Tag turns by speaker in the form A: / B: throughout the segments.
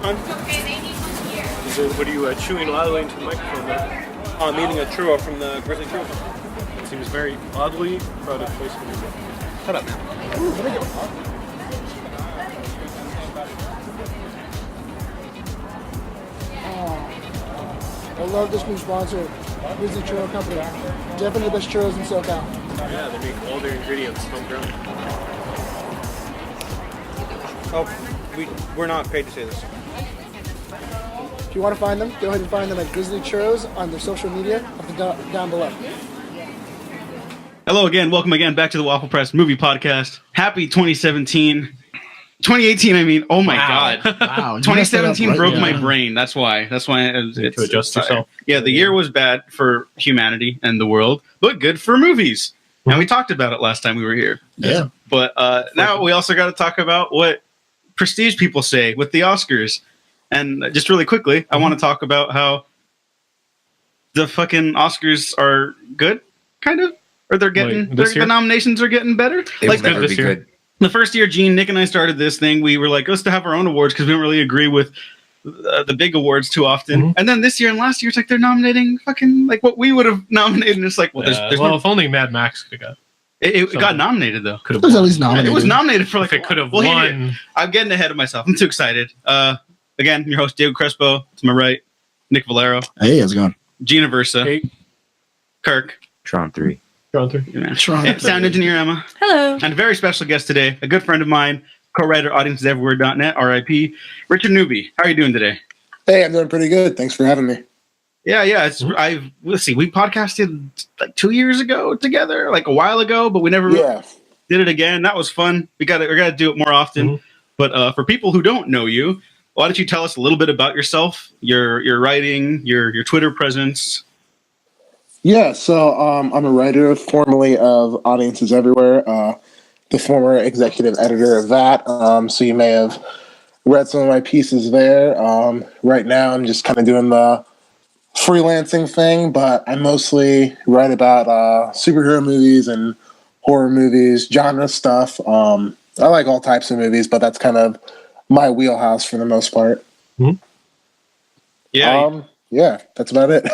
A: Hon? What are you chewing loudly into the microphone there? Oh, I'm eating a churro from the Grizzly Churro. It seems very oddly proud of place. Shut up, man. Ooh, let me get one.
B: I love this new sponsor, Grizzly Churro Company. Definitely the best churros in SoCal.
A: Yeah, they make all their ingredients homegrown. Oh, we're not paid to say this.
B: If you want to find them, go ahead and find them at Grizzly Churros on their social media down below.
C: Hello again. Welcome again back to the Waffle Press Movie Podcast. Happy 2017. 2018, I mean. Oh my God.
D: Wow.
C: 2017 broke my brain. That's why. It's
A: to adjust yourself.
C: Yeah, the year was bad for humanity and the world, but good for movies. And we talked about it last time we were here.
D: Yeah.
C: But now we also got to talk about what prestige people say with the Oscars. And just really quickly, I want to talk about how the fucking Oscars are good, kind of. Or they're getting, the nominations are getting better.
E: It
C: like
E: will never be good.
C: The first year, Gene, Nick, and I started this thing, we were like, let's have our own awards because we don't really agree with the big awards too often. Mm-hmm. And then this year and last year, it's like they're nominating fucking like what we would have nominated. And it's like, well, there's
A: well, if only Mad Max could have got.
C: It got nominated though.
D: It was at least nominated.
C: It was nominated for like.
A: If it could have won.
C: I'm getting ahead of myself. I'm too excited. Again, your host Diego Crespo to my right, Nick Valero.
D: Hey, how's it going?
C: Gina Versa.
A: Hey.
C: Kirk.
E: Tron 3.
C: Sound engineer Emma.
F: Hello.
C: And a very special guest today, a good friend of mine, co-writer AudienceSEverywhere.net, RIP, Richard Newby. How are you doing today?
B: Hey, I'm doing pretty good. Thanks for having me.
C: Yeah. Let's see, we podcasted like 2 years ago together, like a while ago, but we never did it again. That was fun. We got to do it more often. Mm-hmm. But for people who don't know you, why don't you tell us a little bit about yourself, your writing, your Twitter presence?
B: Yeah, so I'm a writer formerly of Audiences Everywhere, the former executive editor of that. So you may have read some of my pieces there. Right now I'm just kind of doing the freelancing thing, but I mostly write about superhero movies and horror movies, genre stuff. I like all types of movies, but that's kind of my wheelhouse for the most part.
C: Mm-hmm.
B: Yeah, that's about it.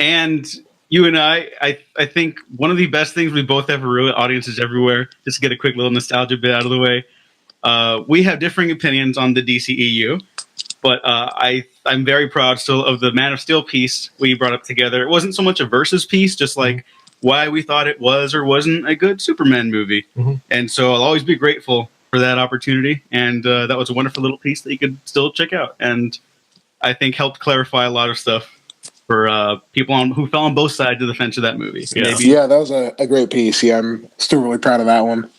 C: And you and I think one of the best things we both ever wrote, Audiences Everywhere, just to get a quick little nostalgia bit out of the way. We have differing opinions on the DCEU, but I'm very proud still of the Man of Steel piece we brought up together. It wasn't so much a versus piece, just like why we thought it was or wasn't a good Superman movie. Mm-hmm. And so I'll always be grateful for that opportunity. And that was a wonderful little piece that you could still check out. And I think helped clarify a lot of stuff for people who fell on both sides of the fence of that movie.
B: Yeah, that was a great piece. Yeah, I'm still really proud of that one.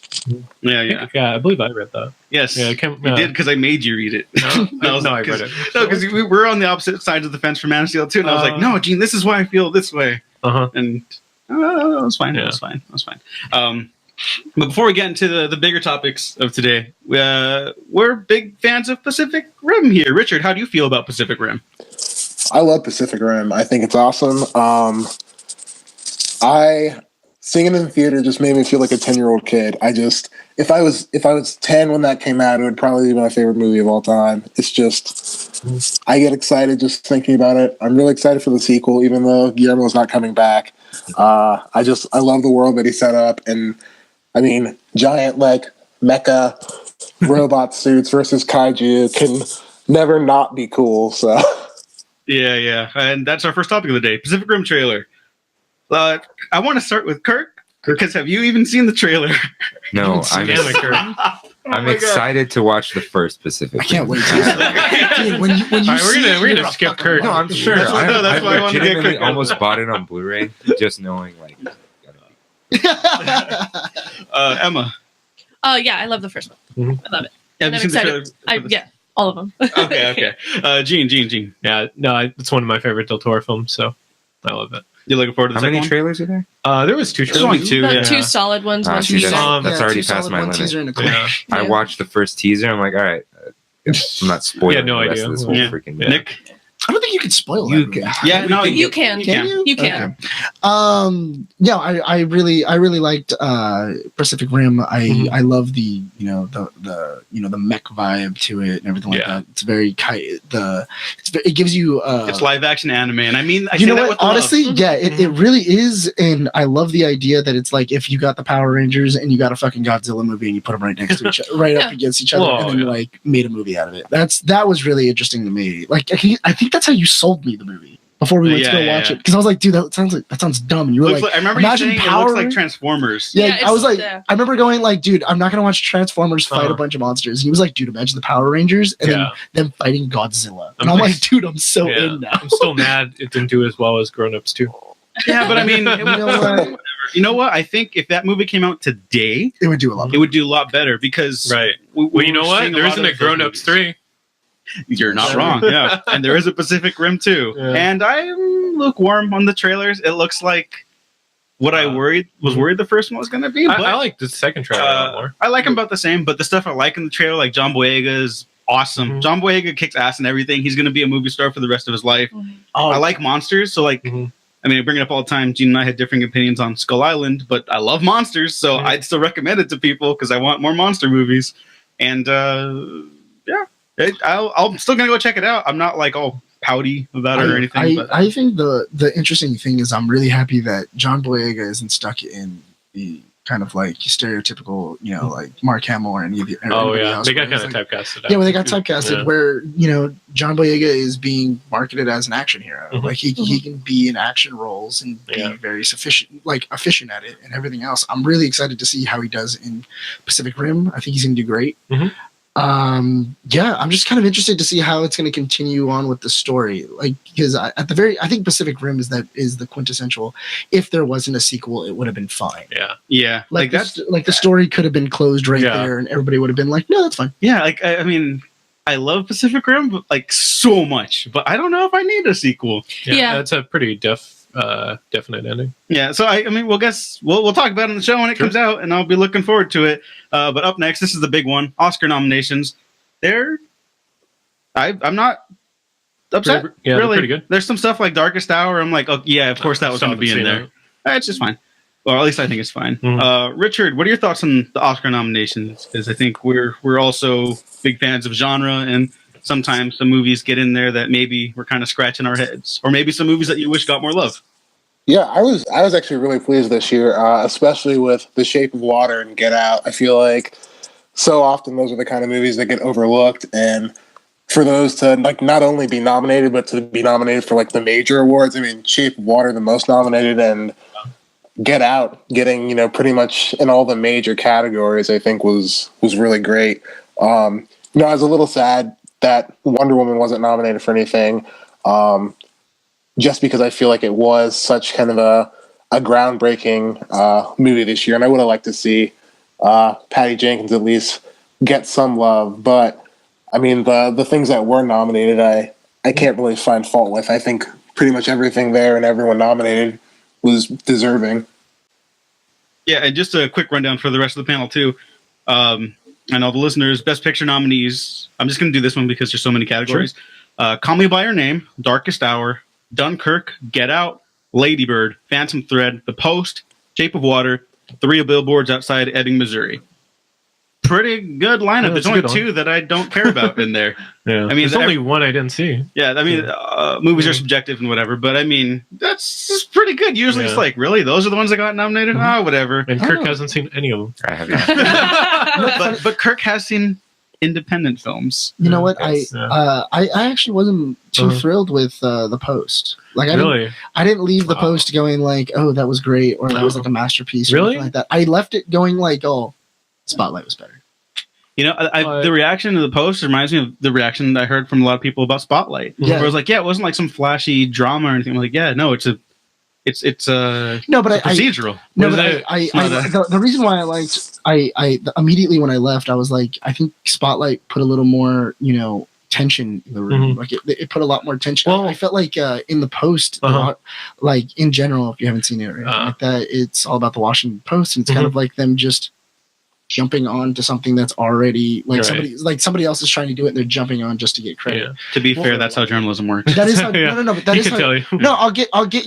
C: Yeah.
A: I believe I read that.
C: Yes, you did because I made you read it.
A: No, I read it.
C: No, because we were on the opposite sides of the fence for Man of Steel too, and I was like, no, Gene, this is why I feel this way. And it was fine. Yeah. It was fine. But before we get into the bigger topics of today, we're big fans of Pacific Rim here. Richard, how do you feel about Pacific Rim?
B: I love Pacific Rim. I think it's awesome. Seeing it in the theater just made me feel like a 10-year-old kid. If I was 10 when that came out, it would probably be my favorite movie of all time. It's just, I get excited just thinking about it. I'm really excited for the sequel, even though Guillermo's not coming back. I love the world that he set up, and I mean, giant like mecha robot suits versus kaiju can never not be cool. So.
C: Yeah. And that's our first topic of the day, Pacific Rim trailer. I want to start with Kirk, because have you even seen the trailer?
E: No, I'm excited to watch the first Pacific.
D: I can't wait.
A: When you we're gonna skip Kirk.
E: No, I'm sure.
C: That's why I wanted to get Kirk.
E: Almost bought it on Blu-ray, just knowing like.
C: Emma.
F: Yeah, I love the first one. Mm-hmm. I love it.
C: Have you seen the trailer?
F: Yeah, all of them.
C: Okay. Gene.
A: Yeah, no, it's one of my favorite Del Toro films, so I love it.
C: You're looking forward to the
E: second one?
C: How many
E: trailers are there?
A: There was 2 trailers.
F: Two solid ones. One teaser.
E: That's already past my limit. I watched the first teaser. I'm like, all right, I'm not spoiling the rest of this whole freaking movie.
C: Nick?
D: I don't think you can spoil that. Movie.
C: Yeah, no,
F: You can.
D: Can you?
F: You can.
D: Okay. Yeah, I really liked Pacific Rim. I love the the mech vibe to it and everything like that. It's very it gives you
C: it's live action anime, and I mean,
D: you know what? Honestly, yeah, it really is, and I love the idea that it's like if you got the Power Rangers and you got a fucking Godzilla movie and you put them right next to each other, right up against each other, and then like made a movie out of it. That was really interesting to me. Like I think that's how you sold me the movie before we went to go watch it, because I was like, dude, that sounds dumb. And you were like,
C: I remember you saying it looks like Transformers.
D: Yeah, I was like, I remember going like, dude, I'm not gonna watch Transformers fight a bunch of monsters. And he was like, dude, imagine the Power Rangers and then them fighting Godzilla. And I'm like, dude, I'm so in now.
A: I'm still mad it didn't do as well as Grown Ups 2.
C: Yeah, but I mean, you know what? I think if that movie came out today,
D: it would do a lot.
C: It would do a lot better because
A: well, you know what? There isn't a Grown Ups 3.
C: You're not wrong, yeah. And there is a Pacific Rim too. Yeah. And I'm lukewarm on the trailers. It looks like what I was worried the first one was going to be.
A: I like the second trailer a lot more.
C: I like them about the same, but the stuff I like in the trailer, like John Boyega is awesome. John Boyega kicks ass and everything. He's going to be a movie star for the rest of his life. I like monsters, so like, I mean, I bring it up all the time. Gene and I had differing opinions on Skull Island, but I love monsters, so I'd still recommend it to people because I want more monster movies. And yeah. I'm still gonna go check it out. I'm not like all pouty about it or anything.
D: I think the interesting thing is I'm really happy that John Boyega isn't stuck in the kind of like stereotypical, like Mark Hamill or any of the. Else,
A: they got kind of typecasted.
D: Yeah, well, they got typecasted where John Boyega is being marketed as an action hero. Like he can be in action roles and be very efficient at it and everything else. I'm really excited to see how he does in Pacific Rim. I think he's gonna do great. I'm just kind of interested to see how it's going to continue on with the story, like because I think Pacific Rim is the quintessential. If there wasn't a sequel, it would have been fine.
C: Yeah,
D: like that's like the story could have been closed there, and everybody would have been like, no, that's fine.
C: Yeah, like I mean, I love Pacific Rim, but like so much, but I don't know if I need a sequel.
A: Yeah, that's a pretty definite ending. Yeah,
C: so I mean, we'll talk about it on the show when it comes out, and I'll be looking forward to it. But up next, this is the big one: Oscar nominations. I'm not upset.
A: They're
C: really
A: pretty good.
C: There's some stuff like Darkest Hour. I'm like, oh yeah, of course that was going to be in there. It's just fine. Or at least I think it's fine. Richard, what are your thoughts on the Oscar nominations? Because I think we're also big fans of genre, and sometimes some movies get in there that maybe we're kind of scratching our heads, or maybe some movies that you wish got more love.
B: Yeah, I was actually really pleased this year, especially with The Shape of Water and Get Out. I feel like so often those are the kind of movies that get overlooked, and for those to like not only be nominated, but to be nominated for like the major awards. I mean, Shape of Water the most nominated, and Get Out getting pretty much in all the major categories, I think was really great. I was a little sad that Wonder Woman wasn't nominated for anything, just because I feel like it was such kind of a groundbreaking movie this year, and I would have liked to see Patty Jenkins at least get some love. But I mean, the things that were nominated, I can't really find fault with. I think pretty much everything there and everyone nominated was deserving.
C: Yeah, and just a quick rundown for the rest of the panel too. And all the listeners, Best Picture nominees. I'm just going to do this one because there's so many categories. Sure. Call Me By Your Name, Darkest Hour, Dunkirk, Get Out, Lady Bird, Phantom Thread, The Post, Shape of Water, 3 Billboards Outside Ebbing, Missouri. Pretty good lineup.
A: Yeah,
C: there's only 2 that I don't care about in there.
A: I mean, there's only one I didn't see.
C: Yeah, I mean, movies are subjective and whatever, but I mean, that's pretty good. Usually it's like, really? Those are the ones that got nominated? Whatever.
A: And Kirk hasn't seen any of them.
E: I have not.
C: but Kirk has seen independent films.
D: You know what? I actually wasn't too thrilled with The Post. Like I didn't leave The Post going like, oh, that was great, or that was like a masterpiece, or anything like that. I left it going like, oh, Spotlight was better.
C: The reaction to The Post reminds me of the reaction that I heard from a lot of people about Spotlight. Yeah. Where it was like, it wasn't like some flashy drama or anything. I'm like, no, it's procedural.
D: The reason why I liked, immediately when I left, I was like, I think Spotlight put a little more, tension in the room. Like it put a lot more tension. Well, I felt like in The Post, like in general, if you haven't seen it, right? Like that, it's all about the Washington Post, and it's kind of like them just jumping on to something that's already like
G: Right.
D: somebody else is trying to do it and they're jumping on just to get credit.
G: Yeah.
C: To be fair, that's how journalism works.
D: That is how,
G: Yeah.
D: no, but that
G: He
D: is
G: can
D: how,
G: tell you.
D: no, I'll give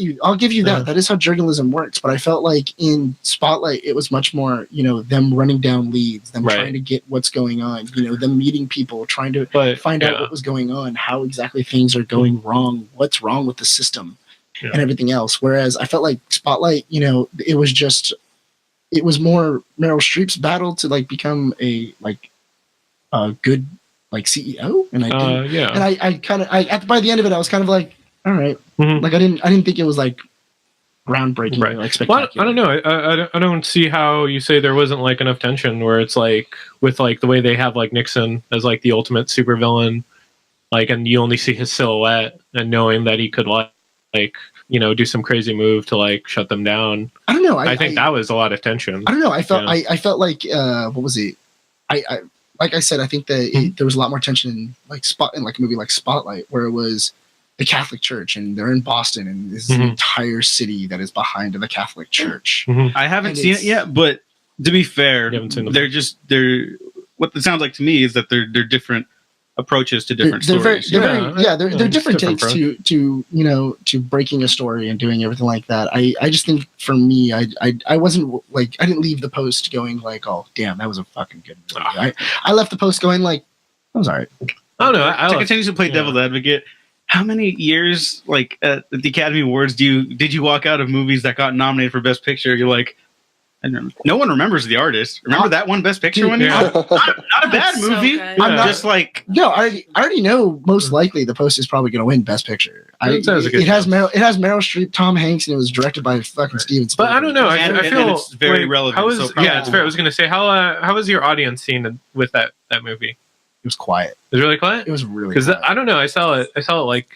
D: you that.
G: Yeah.
D: That is how journalism works. But I felt like in Spotlight, it was much more, them running down leads, them
G: Right.
D: trying to get what's going on, them meeting people, trying to
G: But
D: find out what was going on, how exactly things are going wrong, what's wrong with the system,
G: Yeah.
D: and everything else. Whereas I felt like Spotlight, it was more Meryl Streep's battle to like become a good like CEO, and I didn't.
G: yeah.
D: And I kind of by the end of it, I was kind of like, all right,
G: Mhm.
D: like I didn't think it was like groundbreaking
G: Right.
D: or like
G: Well,
D: spectacular.
G: I don't know. I don't see how you say there wasn't like enough tension where it's like with like the way they have like Nixon as like the ultimate supervillain, like, and you only see his silhouette and knowing that he could do some crazy move to like shut them down.
D: I don't know.
G: I think that was a lot of tension.
D: I don't know. I felt
G: Yeah.
D: I felt like what was it? I like I said, I think that there was a lot more tension in like a movie like Spotlight, where it was the Catholic Church and they're in Boston and this is an
G: Mhm.
D: entire city that is behind the Catholic Church.
C: I haven't
D: And
C: seen it
D: it's-
C: yet, but to be fair,
G: You haven't seen them.
C: they're what it sounds like to me is that they're different approaches to different
D: They're
C: stories.
D: they're
G: it's
D: different
G: different
D: takes to breaking a story and doing everything like that. I just think for me, I wasn't like I didn't leave the post going like, oh damn, that was a fucking good movie. I left the post going like, that was alright.
G: I don't know.
C: To continue to play
G: yeah.
C: devil's advocate, how many years like at the Academy Awards did you walk out of movies that got nominated for Best Picture? You're like, I don't know. No one remembers the artist. Remember that one Best Picture
D: Dude,
C: one?
G: yeah.
C: Not a bad
F: So
C: movie.
F: good.
D: I'm not-
C: Just like
D: No, I already know most likely the post is probably going to win Best Picture.
G: That sounds a good
D: It has Meryl Streep, Tom Hanks, and it was directed by fucking Steven
G: But
D: Spielberg.
G: I don't know.
C: And-
G: I
C: and
G: feel
C: it's very
G: like,
C: relevant,
G: How was,
C: so probably-
G: yeah, it's fair. I was going to say how was your audience scene with that movie?
D: It was quiet.
G: It was really quiet.
D: It was really
G: Because
D: quiet.
G: I don't know. I saw it like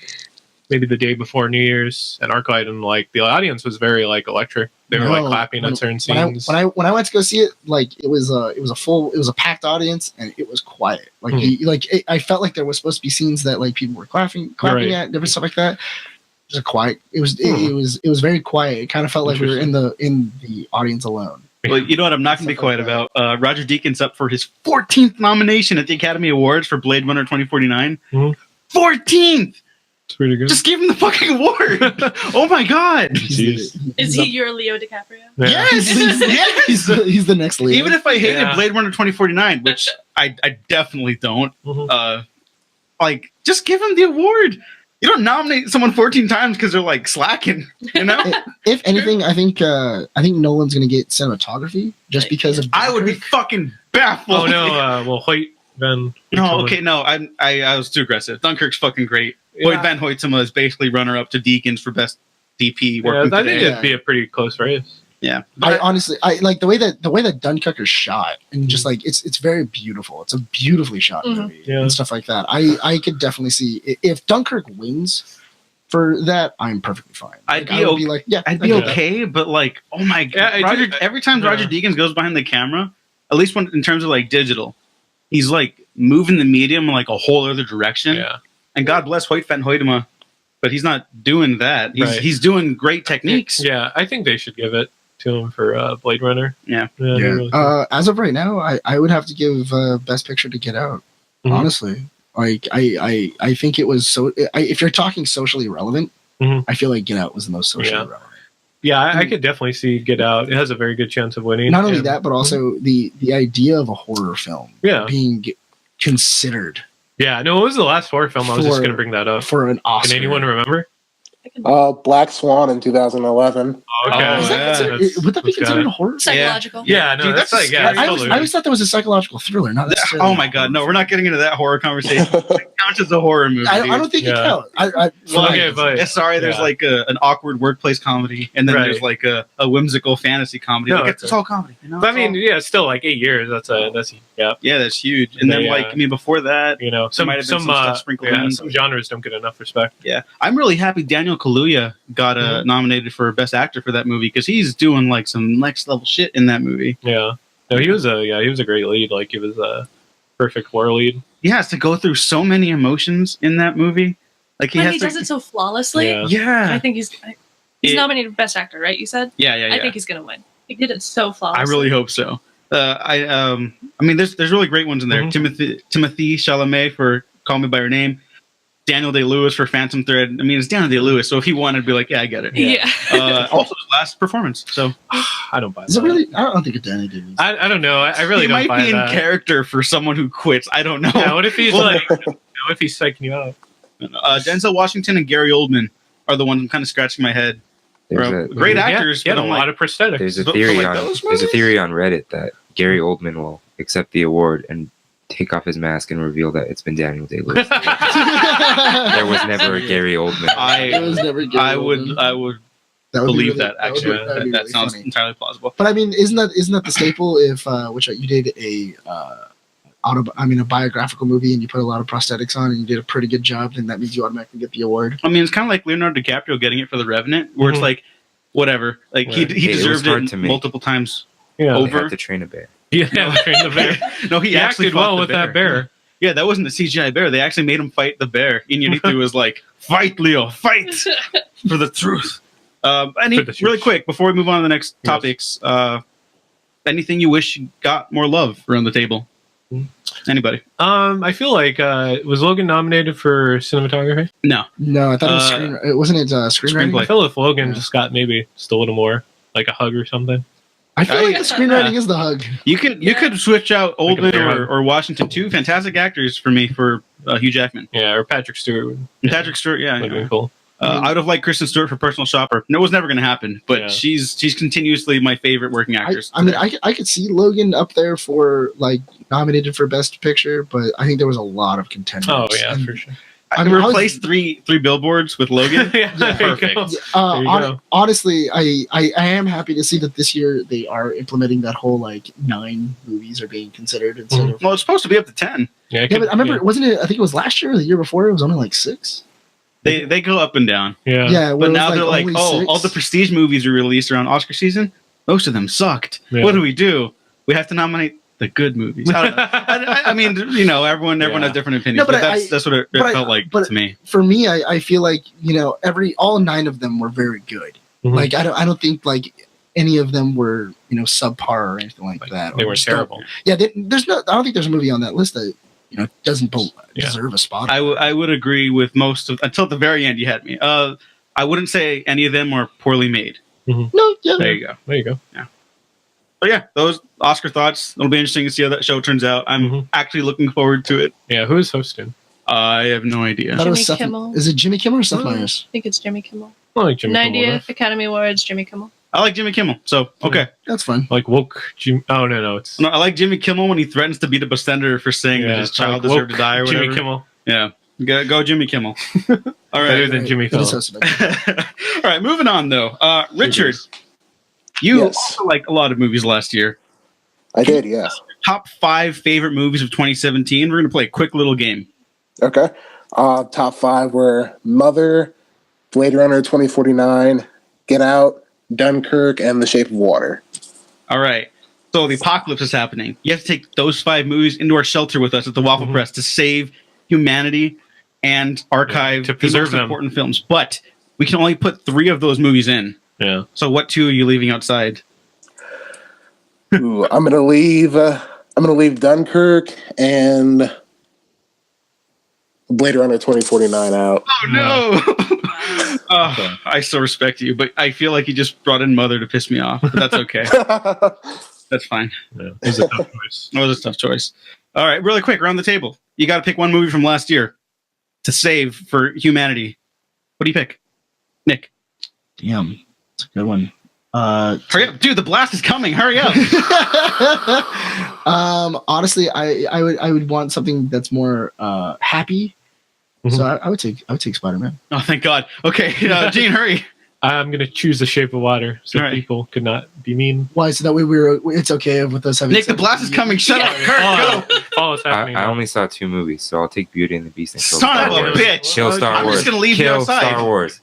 G: maybe the day before New Year's at ArcLight, and like the audience was very like electric. They were like
D: No,
G: clapping at certain
D: when
G: scenes.
D: I went to go see it, like it was a packed audience and it was quiet. Like I felt like there was supposed to be scenes that like people were clapping
G: Right.
D: at, different stuff like that. It was a quiet. It was very quiet. It kind of felt like we were in the audience alone.
C: Well, you know what I'm not going to be
D: Stuff
C: quiet
D: like
C: about? Roger Deakins up for his 14th nomination at the Academy Awards for Blade Runner 2049.
G: Mhm.
C: 14th!
G: It's pretty good.
C: Just give him the fucking award! Oh my god!
G: Jeez.
F: Is he your Leo DiCaprio?
G: Yeah.
C: Yes! yes!
D: He's the next lead.
C: Even if I hated
G: Yeah.
C: Blade Runner 2049, which I definitely don't,
G: Mhm.
C: just give him the award. You don't nominate someone 14 times because they're like slacking, you know?
D: if anything, I think Nolan's gonna get cinematography just because of.
C: I would be
D: Dunkirk.
C: fucking baffled.
G: Oh no. Well, Hoyt Van.
C: No, okay, no, I was too aggressive. Dunkirk's fucking great.
G: Yeah.
C: Hoyt Van Hoytema is basically runner up to Deakins for best DP
G: Yeah,
C: working
G: I think
C: today.
G: it'd be a pretty close race.
C: Yeah,
D: I honestly, I like the way that Dunkirk is shot, and just like it's very beautiful. It's a beautifully shot
F: Mhm.
D: movie
G: Yeah.
D: and stuff like that. I could definitely see if Dunkirk wins for that, I'm perfectly fine.
C: I'd
D: Like,
C: be
D: I would
C: okay-
D: be like, yeah,
C: I'd
D: I
C: be
D: get that.
C: okay, but like, oh my god,
G: Yeah, I do-
C: every time
G: yeah.
C: Roger Deakins goes behind the camera, at least when in terms of like digital, he's like moving the medium in like a whole other direction.
G: Yeah.
C: And God bless Hoyt Van Hoytema, but he's not doing that.
G: Right.
C: He's doing great techniques.
G: Yeah, I think they should give it to him for Blade Runner.
C: Yeah.
G: they really should.
D: As of right now, I would have to give Best Picture to Get Out.
G: Mhm.
D: Honestly, like I think it was so. If you're talking socially relevant,
G: Mhm.
D: I feel like Get Out was the most socially
G: Yeah.
D: relevant.
G: Yeah, I could definitely see Get Out. It has a very good chance of winning.
D: Not only
G: And-
D: that, but also the idea of a horror film
G: Yeah.
D: being considered
G: Yeah, no, what was the last horror film? I was just
D: For-
G: going to bring that up.
D: for an Oscar.
G: Can anyone remember?
F: I can-
B: Black Swan in 2011.
G: Okay.
C: Oh,
D: Is that
C: yeah.
D: considered- would that be
G: That's got
D: considered
G: it.
D: a horror?
F: Psychological.
G: Yeah, no,
C: Dude,
G: that's
C: that's
G: like, yeah,
C: scary.
G: totally.
D: I always thought that was a psychological thriller, not necessarily.
C: Oh my god, no, we're not getting into that horror conversation. It counts as a horror movie.
D: I
C: dude.
D: don't think
G: Yeah.
D: it counts.
C: Well,
G: Okay, but-
C: yeah, sorry, there's
G: yeah.
C: like an awkward workplace comedy, and then
G: Right.
C: there's like a whimsical fantasy comedy.
G: No,
C: Like,
G: it's
C: it's all comedy. You know?
G: But I
C: It's
G: mean,
C: all-
G: yeah, it's still like 8 years. That's yeah.
C: yeah, that's huge. And then
G: Yeah.
C: like, I mean, before that,
G: You know, some
C: might have been some stuff sprinkled in.
G: some genres don't get enough respect.
C: yeah, I'm really happy Daniel Kaluuya got nominated for Best Actor for that movie because he's doing like some next level shit in that movie.
G: Yeah, no, he was a great lead. Like he was a perfect war lead.
C: He has to go through so many emotions in that movie. Like he
F: But
C: has
F: he
C: to.
F: does it so flawlessly.
G: Yeah.
C: Yeah,
F: I think he's
C: It-
F: nominated for Best Actor, right? You said.
C: yeah.
F: I think he's gonna win. He did it so flawlessly.
C: I really hope so. I mean, there's really great ones in there.
G: Mhm.
C: Timothy Chalamet for Call Me by Your Name. Daniel Day-Lewis for Phantom Thread. I mean, it's Daniel Day-Lewis, so if he wanted to be like, yeah, I get it.
F: Yeah.
C: Also, his last performance. So
G: I don't buy
D: Is it
G: that.
D: really? I don't think it's Danny Davis.
G: I don't know. I really
C: he
G: don't
C: might
G: buy
C: be in
G: that.
C: character for someone who quits. I don't know.
G: Yeah, what if he's like, what if he's psyching you out?
C: Denzel Washington and Gary Oldman are the ones I'm kind of scratching my head.
E: There's
C: Great
E: a,
C: actors,
G: Yeah,
C: but
G: a
C: I'm
G: lot
C: like,
G: of prosthetics.
E: there's a
C: For
E: theory
C: like
E: on
C: those
E: there's a
C: movies?
E: theory on Reddit that Gary Oldman will accept the award and take off his mask and reveal that it's been Daniel Day-Lewis. There was never a Gary Oldman.
D: It was never Gary
C: I would
D: Oldman.
C: I would
D: That would be
C: believe
D: really-
C: that
D: would
C: actually.
D: be- that'd be
C: That
D: really
C: sounds
D: funny.
C: entirely plausible.
D: But I mean, isn't that the staple? If which you did a a biographical movie and you put a lot of prosthetics on and you did a pretty good job, then that means you automatically get the award.
C: I mean, it's kind of like Leonardo DiCaprio getting it for The Revenant, where it's
G: Mhm.
C: like, whatever. Like he
G: Right.
C: he
E: It was
C: deserved
E: hard
C: it
E: to make.
C: multiple times.
G: Yeah,
E: They
C: over.
E: had to train a bear.
G: yeah, train the bear.
C: No, he
G: He
C: actually
G: acted
C: fought
G: well
C: the
G: with that bear.
C: Yeah, that wasn't a CGI bear. They actually made him fight the bear. Iñárritu was like, "Fight, Leo, fight for the truth."
G: For the
C: Really
G: truth.
C: quick before we move on to the next
G: Yes.
C: topics, anything you wish got more love around the table? Anybody?
G: I feel like was Logan nominated for cinematography?
C: No.
D: No, I thought it was wasn't it screenwriting?
C: Screenplay.
G: I feel if Logan
D: Yeah.
G: just got maybe just a little more, like a hug or something.
D: I feel like the screenwriting is the hug.
C: You could switch out
G: Like a
C: Oldman
G: bear.
C: or Washington too. Fantastic actors for me for Hugh Jackman.
G: Yeah, or Patrick Stewart would
C: Patrick Stewart, yeah.
G: have been cool.
C: I would have liked Kristen Stewart for Personal Shopper. No, it was never going to happen, but
G: Yeah.
C: she's continuously my favorite working actress.
D: I mean, I could see Logan up there for like nominated for Best Picture, but I think there was a lot I
G: Oh yeah,
D: And,
G: for sure.
C: I
D: mean, I was-
C: replaced three billboards with Logan.
G: yeah, there you
C: perfect.
G: go.
D: Uh,
G: There you
D: hon-
G: go.
D: honestly, I am happy to see that this year they are implementing that whole like 9 movies are being considered instead of.
C: Well, it's supposed to be up to 10.
G: Yeah,
D: Yeah, but I remember, wasn't it? I think it was last year or the year before. It was only like 6.
C: They go up and down.
G: Yeah.
D: Yeah, where
C: But
D: it was,
C: now they're like,
D: only
C: oh,
D: 6.
C: all the prestige movies we released around Oscar season, most of them sucked.
G: Yeah.
C: What do? We have to nominate the good movies. I don't know. I mean, you know, everyone
G: Yeah.
C: has different opinions,
D: No, but
C: but
D: I-
C: that's what it
D: but I-
C: felt like
D: but-
C: to me.
D: For me, I feel like all 9 of them were very good.
G: Mhm.
D: Like I don't think like any of them were subpar or anything like that.
G: They
D: or
G: were
D: just don't-
G: terrible.
D: Yeah, there's no. I don't think there's a movie on that list that doesn't
G: Yeah.
D: deserve a spot.
C: I would agree with most of until the very end. You had me. I wouldn't say any of them are poorly made.
D: No, yeah.
C: There you go.
G: There you go.
C: But yeah, those Oscar thoughts. It'll be interesting to see how that show turns out. I'm
G: Mhm.
C: actually looking forward to it.
G: Yeah, who is hosting?
C: I have no
D: I
C: idea.
D: thought it was
F: Jimmy
D: Seth-
F: Kimmel.
D: Is it Jimmy Kimmel or Seth
F: Oh.
D: Meyers?
F: I think it's Jimmy Kimmel.
G: I like Jimmy Kimmel
F: 90th
G: enough.
F: Academy Awards, Jimmy Kimmel.
C: I like Jimmy Kimmel. So okay.
D: That's fun.
G: Like woke Jimmy. Oh no, it's
C: No, I like Jimmy Kimmel when he threatens to beat up a senator for saying that his child
G: like
C: deserved to
G: woke
C: die or whatever.
G: Jimmy Kimmel
C: Yeah. Go Jimmy Kimmel. All
G: better
C: right.
G: than Jimmy
D: It is
G: Phillips.
D: hosted by-
C: All right, moving on though. Richard, you
B: Yes.
C: also liked a lot of movies last year.
B: I did, yes.
C: Top 5 favorite movies of 2017. We're going to play a quick little game.
B: Okay. Top 5 were Mother, Blade Runner 2049, Get Out, Dunkirk, and The Shape of Water.
C: All right. So the apocalypse is happening. You have to take those 5 movies into our shelter with us at the Waffle
G: Mhm.
C: Press to save humanity and archive
G: to
C: the
G: preserve
C: most
G: them.
C: important films. But we can only put 3 of those movies in.
G: Yeah.
C: So what 2 are you leaving outside?
B: Ooh, I'm gonna leave Dunkirk and Blade Runner 2049 out.
C: Oh no! I still respect you, but I feel like you just brought in Mother to piss me off. But that's okay. That's fine.
G: Yeah. It was a tough choice.
C: That was a tough choice. All right, really quick, around the table. You got to pick one movie from last year to save for humanity. What do you pick, Nick?
D: Damn, it's a good one.
C: Hurry up, dude! The blast is coming. Hurry up!
D: Honestly, I would want something that's more happy.
G: Mhm.
D: So I would take Spider-Man.
C: Oh, thank God. Okay, Gene, hurry.
G: I'm gonna choose The Shape of Water so
C: All right.
G: people could not be mean.
D: Why? So that way it's okay with us having.
C: Nick, the blast is coming. Shut up, Kurt. Go.
G: Oh, it's happening.
E: I
G: now.
E: only saw 2 movies, so I'll take Beauty and the Beast and kill
C: Son
E: Star
C: of a
E: Wars.
C: bitch.
E: Kill Star
C: I'm
E: Wars.
C: just gonna leave you
E: Kill
C: outside.
E: Star Wars.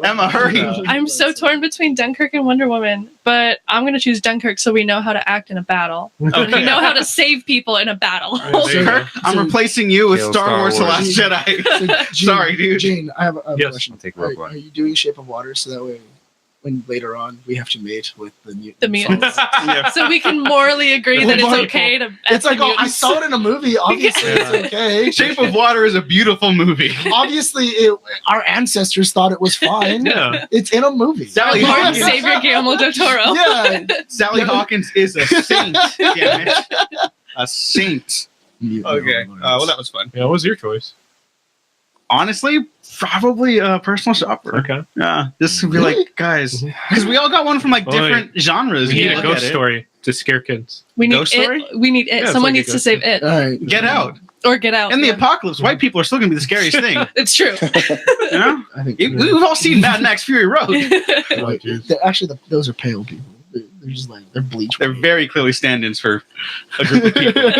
C: Emma, hurry.
F: I'm so torn between Dunkirk and Wonder Woman, but I'm going to choose Dunkirk so we know how to act in a battle.
C: Okay.
F: We know how to save people in a battle.
G: Yeah, there you go.
C: Kirk, I'm replacing you with
E: Kill
C: Star
E: Star
C: Wars: The
E: Wars.
C: Last Jedi.
D: So, Jane,
C: Sorry, dude.
D: Jane, I have a
G: Yes.
D: question.
E: I'll take
D: Are,
E: Rogue One.
D: are you doing Shape of Water so that way when later on we have to mate with the mutants.
F: The mutants.
C: Yeah.
F: So we can morally agree that it's okay to.
D: It's like,
F: the
D: oh, I
F: mutants.
D: saw it in a movie. Obviously, it's okay.
C: Shape of Water is a beautiful movie.
D: Obviously, our ancestors thought it was fine.
G: Yeah.
D: It's in a movie.
C: Sally
F: Lord and
C: Hawkins.
F: Savior Guillermo del Toro.
D: Yeah.
C: Sally Hawkins is a saint. Damn it. A saint. Okay. Well, that was fun.
G: Yeah, what was your choice?
C: Honestly, probably a personal shopper.
G: Okay.
C: Yeah, this would be like, guys, because we all got one from like
G: Well,
C: different genres.
G: We
C: You
G: need a
C: look
G: ghost
C: at it.
G: story to scare kids.
F: We need
C: Ghost
F: it.
C: Story?
F: We need it.
G: Yeah, it's
F: Someone
G: like a
F: needs to
G: ghost
F: save it
D: All right.
C: Get out.
F: or get out.
C: In the
F: Yeah.
C: apocalypse, white people are still going to be the scariest thing.
F: It's true.
C: You know?
D: I think
C: We've all seen Mad Max Fury Road.
D: actually those are pale people. They're just like they're bleached.
C: They're very clearly stand-ins for a group of people.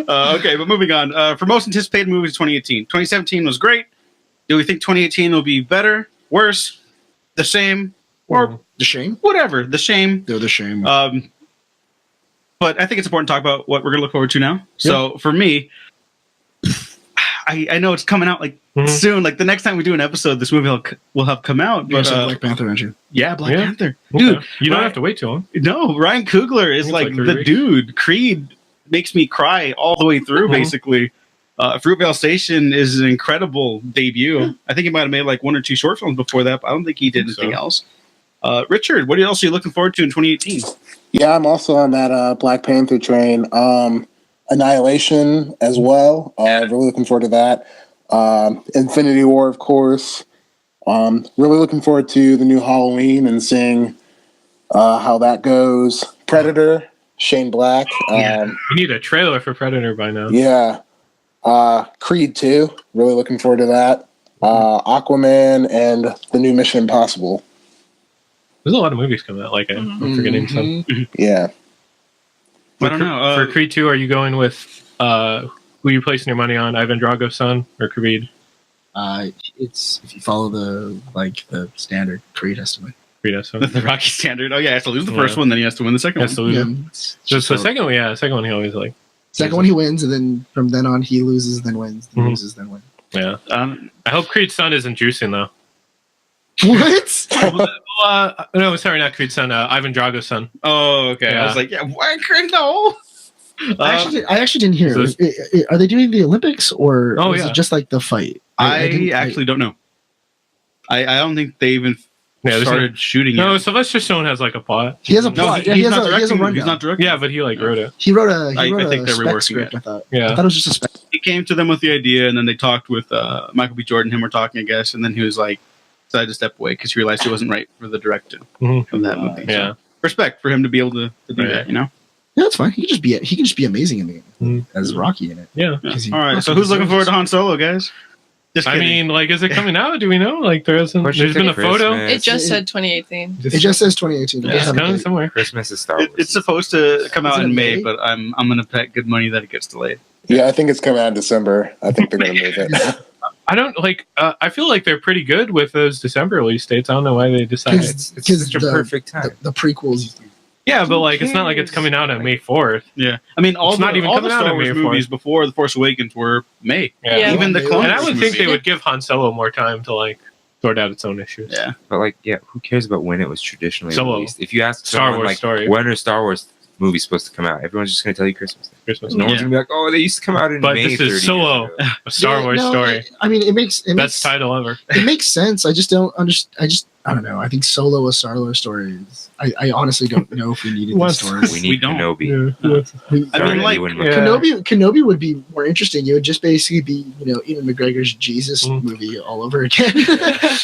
C: Okay, but moving on. For most anticipated movies of 2018. 2017 was great. Do we think 2018 will be better, worse, the same, or
D: the shame.
C: whatever? The same.
D: They're the shame.
C: But I think it's important to talk about what we're going to look forward to now. So for me, I know it's coming out like soon. Like the next time we do an episode, this movie will have come out.
D: You're
C: But
D: saying Black Panther, aren't you?
C: yeah, Black
G: Yeah.
C: Panther,
G: Okay.
C: dude.
G: You don't
C: Ryan-
G: have to wait too long.
C: No, Ryan Coogler is
G: It's
C: like
G: like 3
C: the
G: weeks.
C: dude. Creed makes me cry all the way through. Basically, Fruitvale Station is an incredible debut. I think he might have made like 1 or 2 short films before that, but I don't think he did anything else. Richard, what else are you looking forward to in 2018?
B: Yeah, I'm also on that Black Panther train. Annihilation as well. Really looking forward to that. Infinity War, of course. Really looking forward to the new Halloween and seeing how that goes. Predator, Shane Black.
G: You need a trailer for Predator by now.
B: Yeah. Creed 2. Really looking forward to that. Aquaman and the new Mission Impossible.
G: There's a lot of movies coming out. Like I'm forgetting some.
B: Yeah.
C: I don't know.
G: For Creed 2, are you going with who you placing your money on? Ivan Drago's son or Creed?
D: It's if you follow the standard Creed estimate.
G: Creed has son.
C: The Rocky standard. Oh yeah, he has to lose the first
G: Yeah.
C: one, then he has to win the second
G: Has to
C: one.
G: lose
D: Yeah,
G: him.
D: it's
G: Just the
D: so-
G: second one, yeah. The second one he always like.
D: Second one he wins, and then from then on he loses, then wins, then
G: Mhm.
D: loses, then wins.
G: Yeah. I hope Creed's son isn't juicing though.
D: What?
G: No, sorry, not Creed's son. Ivan Drago's son.
C: Oh, okay. I
G: Yeah.
C: was like, yeah, why Creed? No.
D: I actually didn't hear.
G: So
D: Are they doing the Olympics or
G: Oh,
D: is
G: yeah.
D: it just like the fight?
C: I actually don't know. I don't think they even
G: Yeah, there's
C: started shooting
G: No,
C: it.
G: Sylvester Stallone has like a plot.
D: He has a
C: No,
D: plot. Yeah,
C: he's
D: he has
C: not
D: a
C: directing.
D: rundown.
C: He's not directing.
G: Yeah, but he like wrote it.
D: He wrote a
C: I think they're
D: spec
C: reworking
D: script.
C: it.
D: I thought.
G: Yeah.
D: I thought it was just a spec.
C: He came to them with the idea, and then they talked with Michael B. Jordan. Him were talking, I guess, and then he was like, decided to step away because he realized he wasn't right for the director
G: Mhm.
C: of that movie.
G: Yeah.
C: So, respect for him to be able to do
G: Right.
C: that. You know.
D: Yeah, that's fine. He can just be amazing in the
G: Mhm.
D: as Rocky in it.
G: Yeah.
C: Yeah.
D: 'Cause he
C: All right. So
D: fucking
C: who's looking forward
D: deserves
C: to Han Solo, guys? Just
G: I
C: kidding.
G: mean, like, is it coming out? Do we know? Like, there's been a photo.
F: It just said 2018.
D: it. It just says 2018. It
G: Yeah,
D: doesn't
G: it's
D: have a
G: coming
D: date.
G: somewhere.
E: Christmas is Star Wars.
C: It's supposed to come out
D: Isn't it
C: in May,
D: May?
C: but I'm going to bet good money that it gets delayed.
B: Yeah, I think it's coming out in December. I think they're going to move it.
G: I don't like. I feel like they're pretty good with those December release dates. I don't know why they decided.
D: Because
E: It's such a perfect time.
D: the prequels.
G: Yeah, but like, it's not like it's coming out on May 4th.
C: Yeah, I mean, all
G: It's not even
C: all
G: coming
C: the
G: out
C: Star
G: on
C: Wars
G: May 4th.
C: movies before The Force Awakens were May.
F: Yeah.
C: Even the
D: And
C: Clone
G: And I
C: Wars
G: would think
C: movie.
G: they would give Han Solo more time to like sort out its own issues.
C: Yeah,
E: But like, yeah, who cares about when it was traditionally
G: Solo.
E: released? If you ask
G: Star
E: someone
G: Wars
E: like,
G: story.
E: when are Star Wars movies supposed to come out? Everyone's just going to tell you Christmas.
G: Christmas.
E: No one's
C: Yeah.
E: going to be like, oh, they used to come out in
G: But
E: May.
G: this
E: 30
G: is
E: years
G: Solo,
E: ago.
G: a Star Wars story.
D: I mean, it makes
G: Best title ever.
D: it makes sense. I just don't understand. I don't know. I think Solo, a Star Wars story is. I honestly don't know if we needed
G: What?
D: this story.
E: We need
C: don't.
E: Kenobi.
C: I mean, like,
D: Kenobi would be more interesting. It would just basically be, Ewan McGregor's Jesus
G: Mm.
D: movie all over again.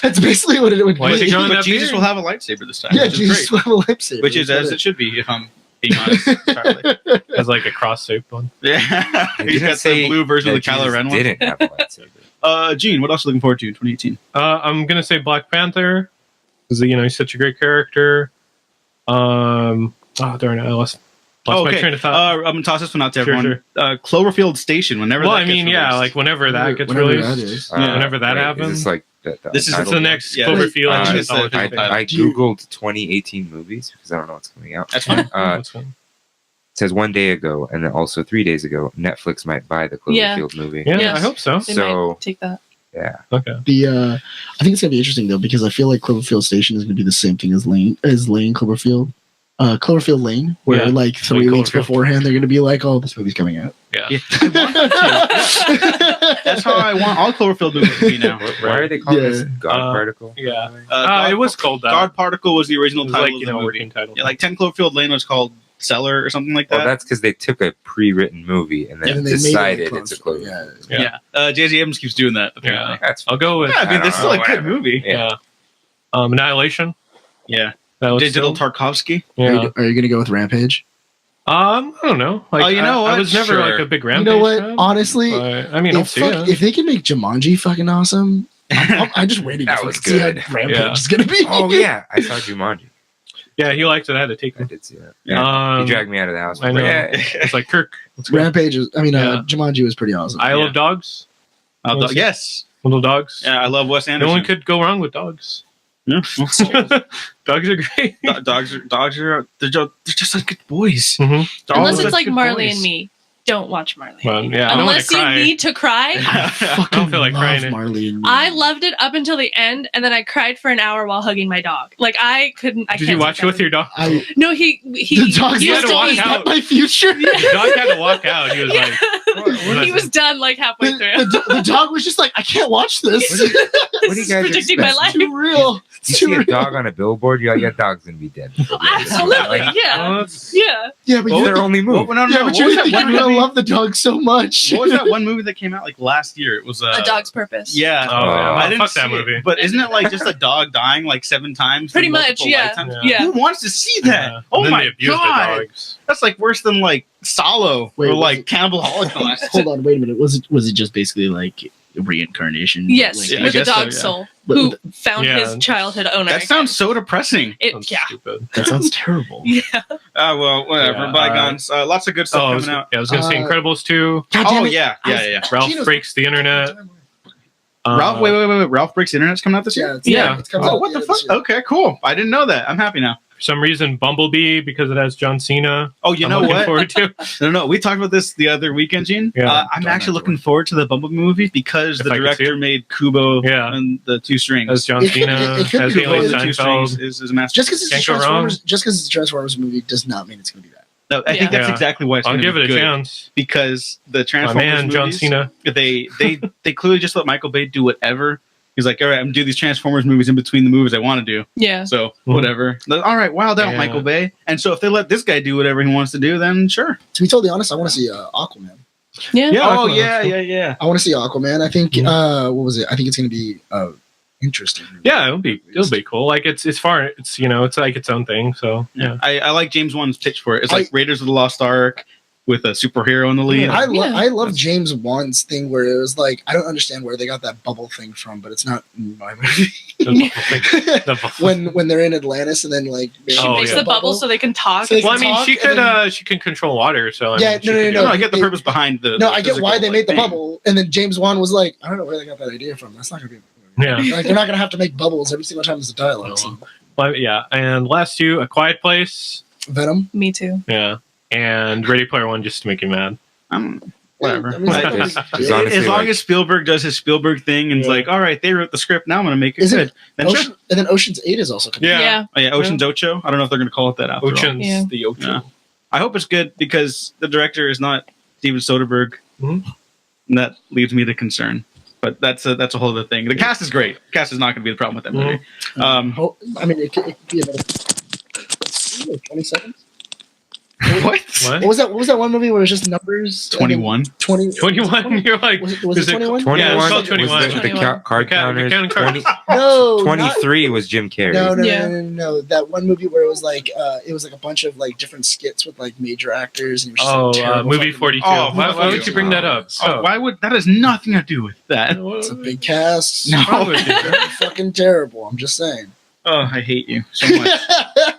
D: That's basically what it would
G: Why is
D: be.
G: he growing
C: but
G: that
C: Jesus
G: beard?
C: will have a lightsaber this time.
D: Yeah,
C: which is
D: Jesus
C: great.
D: will have a lightsaber.
C: Which is
D: That's
C: as it should be, if I'm being honest. Charlie.
G: As like a cross-shaped one.
C: Yeah,
E: They
C: he's
E: didn't
C: got the
E: say
C: blue version of the
E: that
C: Kylo
E: Jesus
C: Ren one.
E: didn't have a lightsaber.
C: Gene, what else are you looking forward to in 2018?
G: I'm gonna say Black Panther because he's such a great character. Oh darn it! I lost my train of thought.
C: I'm gonna toss this one out to
G: Sure,
C: everyone. Cloverfield Station. Whenever.
G: Well,
C: that
G: I mean,
C: gets
G: yeah,
C: released.
G: like whenever that gets
D: Whenever
G: released,
D: that is.
G: whenever that
E: wait,
G: happens.
E: Is this like
C: This is
G: It's the next
C: Yeah.
G: Cloverfield.
C: I think it's
G: anthology
C: the-
G: thing.
E: I
D: Do you-
E: googled 2018 movies because I don't know what's coming out.
C: That's fine.
G: That's fine.
E: It says 1 day ago, and then also 3 days ago, Netflix might buy the
F: Yeah.
E: Cloverfield movie.
G: Yeah,
F: Yes.
G: I hope so.
F: They
E: So-
F: might take that.
E: Yeah.
G: Okay.
D: I think it's gonna be interesting though because I feel like Cloverfield Station is gonna do the same thing as Lane Cloverfield. Cloverfield Lane, where
G: Yeah.
D: like 3
G: Like
D: weeks
G: Cloverfield.
D: beforehand they're gonna be like, "Oh, this movie's coming out."
G: Yeah.
A: Yeah, I want that too. That's how I want all Cloverfield movies to be now.
E: Why are they calling this
D: Yeah.
E: God Particle?
G: Yeah.
A: God
G: it was called that.
A: God Particle was the
G: It
A: original
G: was
A: title
G: like,
A: of
G: you
A: the
G: know,
A: movie.
G: working title.
A: Yeah, like 10 Cloverfield Lane was called Cellar or something like that.
E: Well, that's because they took a pre-written movie and then
D: And they made it
E: decided
D: like
E: it's a
D: Cloverfield.
E: Cloverfield.
A: yeah. J.J. Abrams keeps doing that, apparently.
E: That's
G: I'll go with.
A: Yeah, I mean,
E: don't
A: that's still
E: know,
A: a good
E: whatever.
A: movie.
G: Yeah. Annihilation.
A: Yeah.
G: That was
A: Digital
G: still-
A: Tarkovsky.
G: Yeah.
D: Are you gonna go with Rampage?
G: I don't know. Like,
A: Oh, you know
G: I
A: what?
G: was never
A: Sure.
G: like a big
D: You
G: Rampage
D: know what?
G: fan,
D: Honestly,
G: but, I mean, I'll see it.
D: if they can make Jumanji fucking awesome, I'm just waiting
E: That
D: to
E: was
D: see how
E: good.
D: Rampage
G: Yeah.
D: is gonna be.
E: Oh yeah, I saw Jumanji.
G: Yeah, he liked it. I had to take
E: I
G: him.
E: did see that. Yeah.
G: Um,
E: He dragged me out of the house.
G: I know.
E: Yeah.
G: It's like Kirk. Let's go.
D: Rampage is. I mean,
G: Yeah.
D: Jumanji was pretty awesome.
G: Isle of Dogs.
A: Yes.
G: Little dogs.
A: Yeah, I love Wes
G: No
A: Anderson.
G: one could go wrong with dogs.
A: Yeah.
G: Dogs are great.
A: Dogs are they're just like good boys.
G: Mhm.
A: They're all
F: Unless it's
A: such
F: like
A: good
F: Marley
A: boys.
F: and Me. Don't watch Marley.
G: Well,
F: and Me.
G: yeah, I don't wanna
F: Unless you
G: cry.
F: need to cry.
G: I don't feel like
D: love
G: crying.
D: Marley and Me.
F: I loved it up until the end, and then I cried for an hour while hugging my dog. Like I couldn't. I
G: Did
F: can't
G: you watch it with your dog?
D: I,
F: No, he
D: the dog's
G: You had
F: was
G: to walk
F: done.
G: out.
D: my future.
G: The dog had to walk out. He was like,
F: He was done like halfway through.
D: The dog was just like, I can't watch this.
E: What do you
F: This is
E: guys
F: predicting my
E: expect?
F: life.
D: It's too real. It's
E: You
D: too
E: see a
D: real.
E: dog on a billboard, you're like, your dog's gonna be dead.
F: Absolutely,
E: Like,
F: yeah, yeah.
D: Yeah, but
E: it's
D: you,
E: their only
A: Well,
E: move.
A: no,
D: yeah, but
A: what
D: you
A: was
D: think
A: that
D: you're
A: one
D: gonna
A: movie?
D: love the dog so much.
A: What was that one movie that came out like last year? It was
F: A Dog's Purpose.
A: Yeah.
G: Oh, man.
E: I
A: didn't
G: Fuck that
A: see it,
G: movie.
A: but isn't it like just a dog dying like 7 times?
F: Pretty
A: in
F: much,
A: multiple
F: yeah.
A: lifetimes?
G: Yeah.
A: Who wants to see that?
G: Yeah.
A: Oh
G: And then they
A: my
G: abused the
A: god,
G: dogs.
A: that's like worse than like Solo
D: Wait,
A: or
D: was
A: like
D: it-
A: Cannibal Holocaust.
D: Hold on, wait a minute. Was it just basically like reincarnation?
F: Yes,
D: Like,
A: Yeah, I
F: with the
A: guess so,
F: dog's
A: yeah.
F: soul,
D: But
F: who
D: with
F: found
G: Yeah.
F: his childhood owner.
A: That sounds so depressing.
G: That's
F: yeah.
G: stupid.
D: that sounds terrible.
F: Yeah.
A: Well, whatever.
G: Yeah,
A: Bygones. Lots of good stuff
G: Oh, I
A: coming
G: was,
A: out.
G: yeah, I was gonna say
D: Uh,
G: Incredibles 2.
D: God
A: Oh
D: damn it.
A: yeah.
G: Ralph
D: Gino's-
G: breaks the internet.
A: Ralph, wait. Ralph Breaks the Internet's coming out this year.
G: Yeah.
D: It's coming
A: Oh,
D: out
A: what the
D: this
A: fuck?
D: year.
A: Okay, cool. I didn't know that. I'm happy now.
G: For some reason, Bumblebee because it has John Cena.
A: Oh, you
G: I'm
A: know
G: looking
A: what?
G: forward to.
A: No. We talked about this the other weekend, Gene.
G: Yeah.
A: I'm
D: Don't
A: actually
D: have to
A: looking forward to the Bumblebee movie because
G: If
A: the
G: I could see
A: director
G: it.
A: made Kubo
G: Yeah.
A: and the Two Strings.
G: As John
D: It could-
G: Cena,
D: it could
G: as
D: be
G: Haley
D: really
A: the Two Strings
G: Steinfeld.
A: is a masterpiece.
D: Just because it's a
G: Can't go wrong.
D: Transformers, just because it's a Transformers movie does not mean it's gonna be that.
A: No, I think
F: Yeah.
A: that's
G: Yeah.
A: exactly why it's
G: I'll
A: gonna
G: give
A: be
G: it a
A: good,
G: chance.
A: because the
G: My
A: Transformers
G: man, John
A: movies,
G: Cena.
A: they clearly just let Michael Bay do whatever. He's like, all right, I'm gonna do these Transformers movies in between the movies I want to do.
F: Yeah.
A: So
G: Mhm.
A: whatever. All right, wild out,
G: Yeah.
A: Michael Bay. And so if they let this guy do whatever he wants to do, then sure.
D: To be totally honest, I want to see Aquaman.
F: Yeah.
A: Oh
G: Aquaman.
A: yeah.
D: I want to see Aquaman. I think
G: Mhm.
D: what was it? I think it's gonna be interesting.
G: Yeah, it'll be cool. Like it's far. It's it's like its own thing. So yeah.
A: I like James Wan's pitch for it. It's like
D: I-
A: Raiders of the Lost Ark with a superhero in the lead.
G: Yeah.
D: I love James Wan's thing where it was like I don't understand where they got that bubble thing from, but it's not in my movie.
G: The bubble.
D: when they're in Atlantis and then like
F: She
G: Oh,
F: makes
G: yeah.
F: the bubble so they can talk.
D: So they
G: Well, I
D: can
G: mean,
D: talk
G: she
D: and
G: could
D: then-
G: she can control water. So I
D: Yeah,
G: mean, she
D: no,
G: could
A: No,
G: do
A: I
G: it.
A: get the purpose behind the.
D: no,
A: the
D: I get why
A: physical,
D: they made the
A: thing.
D: bubble, and then James Wan was like, I don't know where they got that idea from. That's not gonna be.
G: Yeah.
D: Like they're not gonna have to make bubbles every single time there's a dialogue. So.
G: Well, yeah. And last two, A Quiet Place.
D: Venom.
F: Me too.
G: Yeah. And Ready Player One, just to make you mad.
A: Whatever.
D: I mean, it's not
E: It's
D: big.
E: honestly
A: As long
E: like-
A: as Spielberg does his Spielberg thing and is
G: Yeah.
A: like, all right, they wrote the script, now I'm going to make it
D: Is it
A: good. Then sure.
D: Ocean, and then Ocean's 8 is also coming.
G: Yeah.
F: Yeah.
A: Oh, yeah, Ocean's Ocho. I don't know if they're going to call it that after all.
G: Ocean's
F: Yeah.
G: the Ocean.
A: Yeah. I hope it's good because the director is not Steven Soderbergh.
G: Mhm.
A: And that leaves me to concern. But that's a whole other thing. The cast is great. The cast is not going to be the problem with that movie.
D: I mean, it could be another 20 seconds.
A: What?
G: What?
D: What was that? What was that one movie where it was just numbers?
A: 21.
D: 20.
G: 21. You're like,
D: Was it
G: is it
D: 21?
E: 21
G: Yeah, it's called
E: was
G: 21.
E: the
F: 21.
E: card
G: The
E: counters.
G: counting cards.
E: 20
D: No, not-
E: 23 was Jim Carrey.
D: No,
F: Yeah.
D: no. That one movie where it was like a bunch of like different skits with like major actors. And it was just,
G: Oh,
D: like, terrible
G: movie
D: fucking-
G: 42.
A: Oh,
G: why would you bring that up?
A: Oh, why would that has nothing to do with that?
D: It's a big cast.
A: No.
D: Very fucking terrible. I'm just saying.
A: Oh, I hate you so much.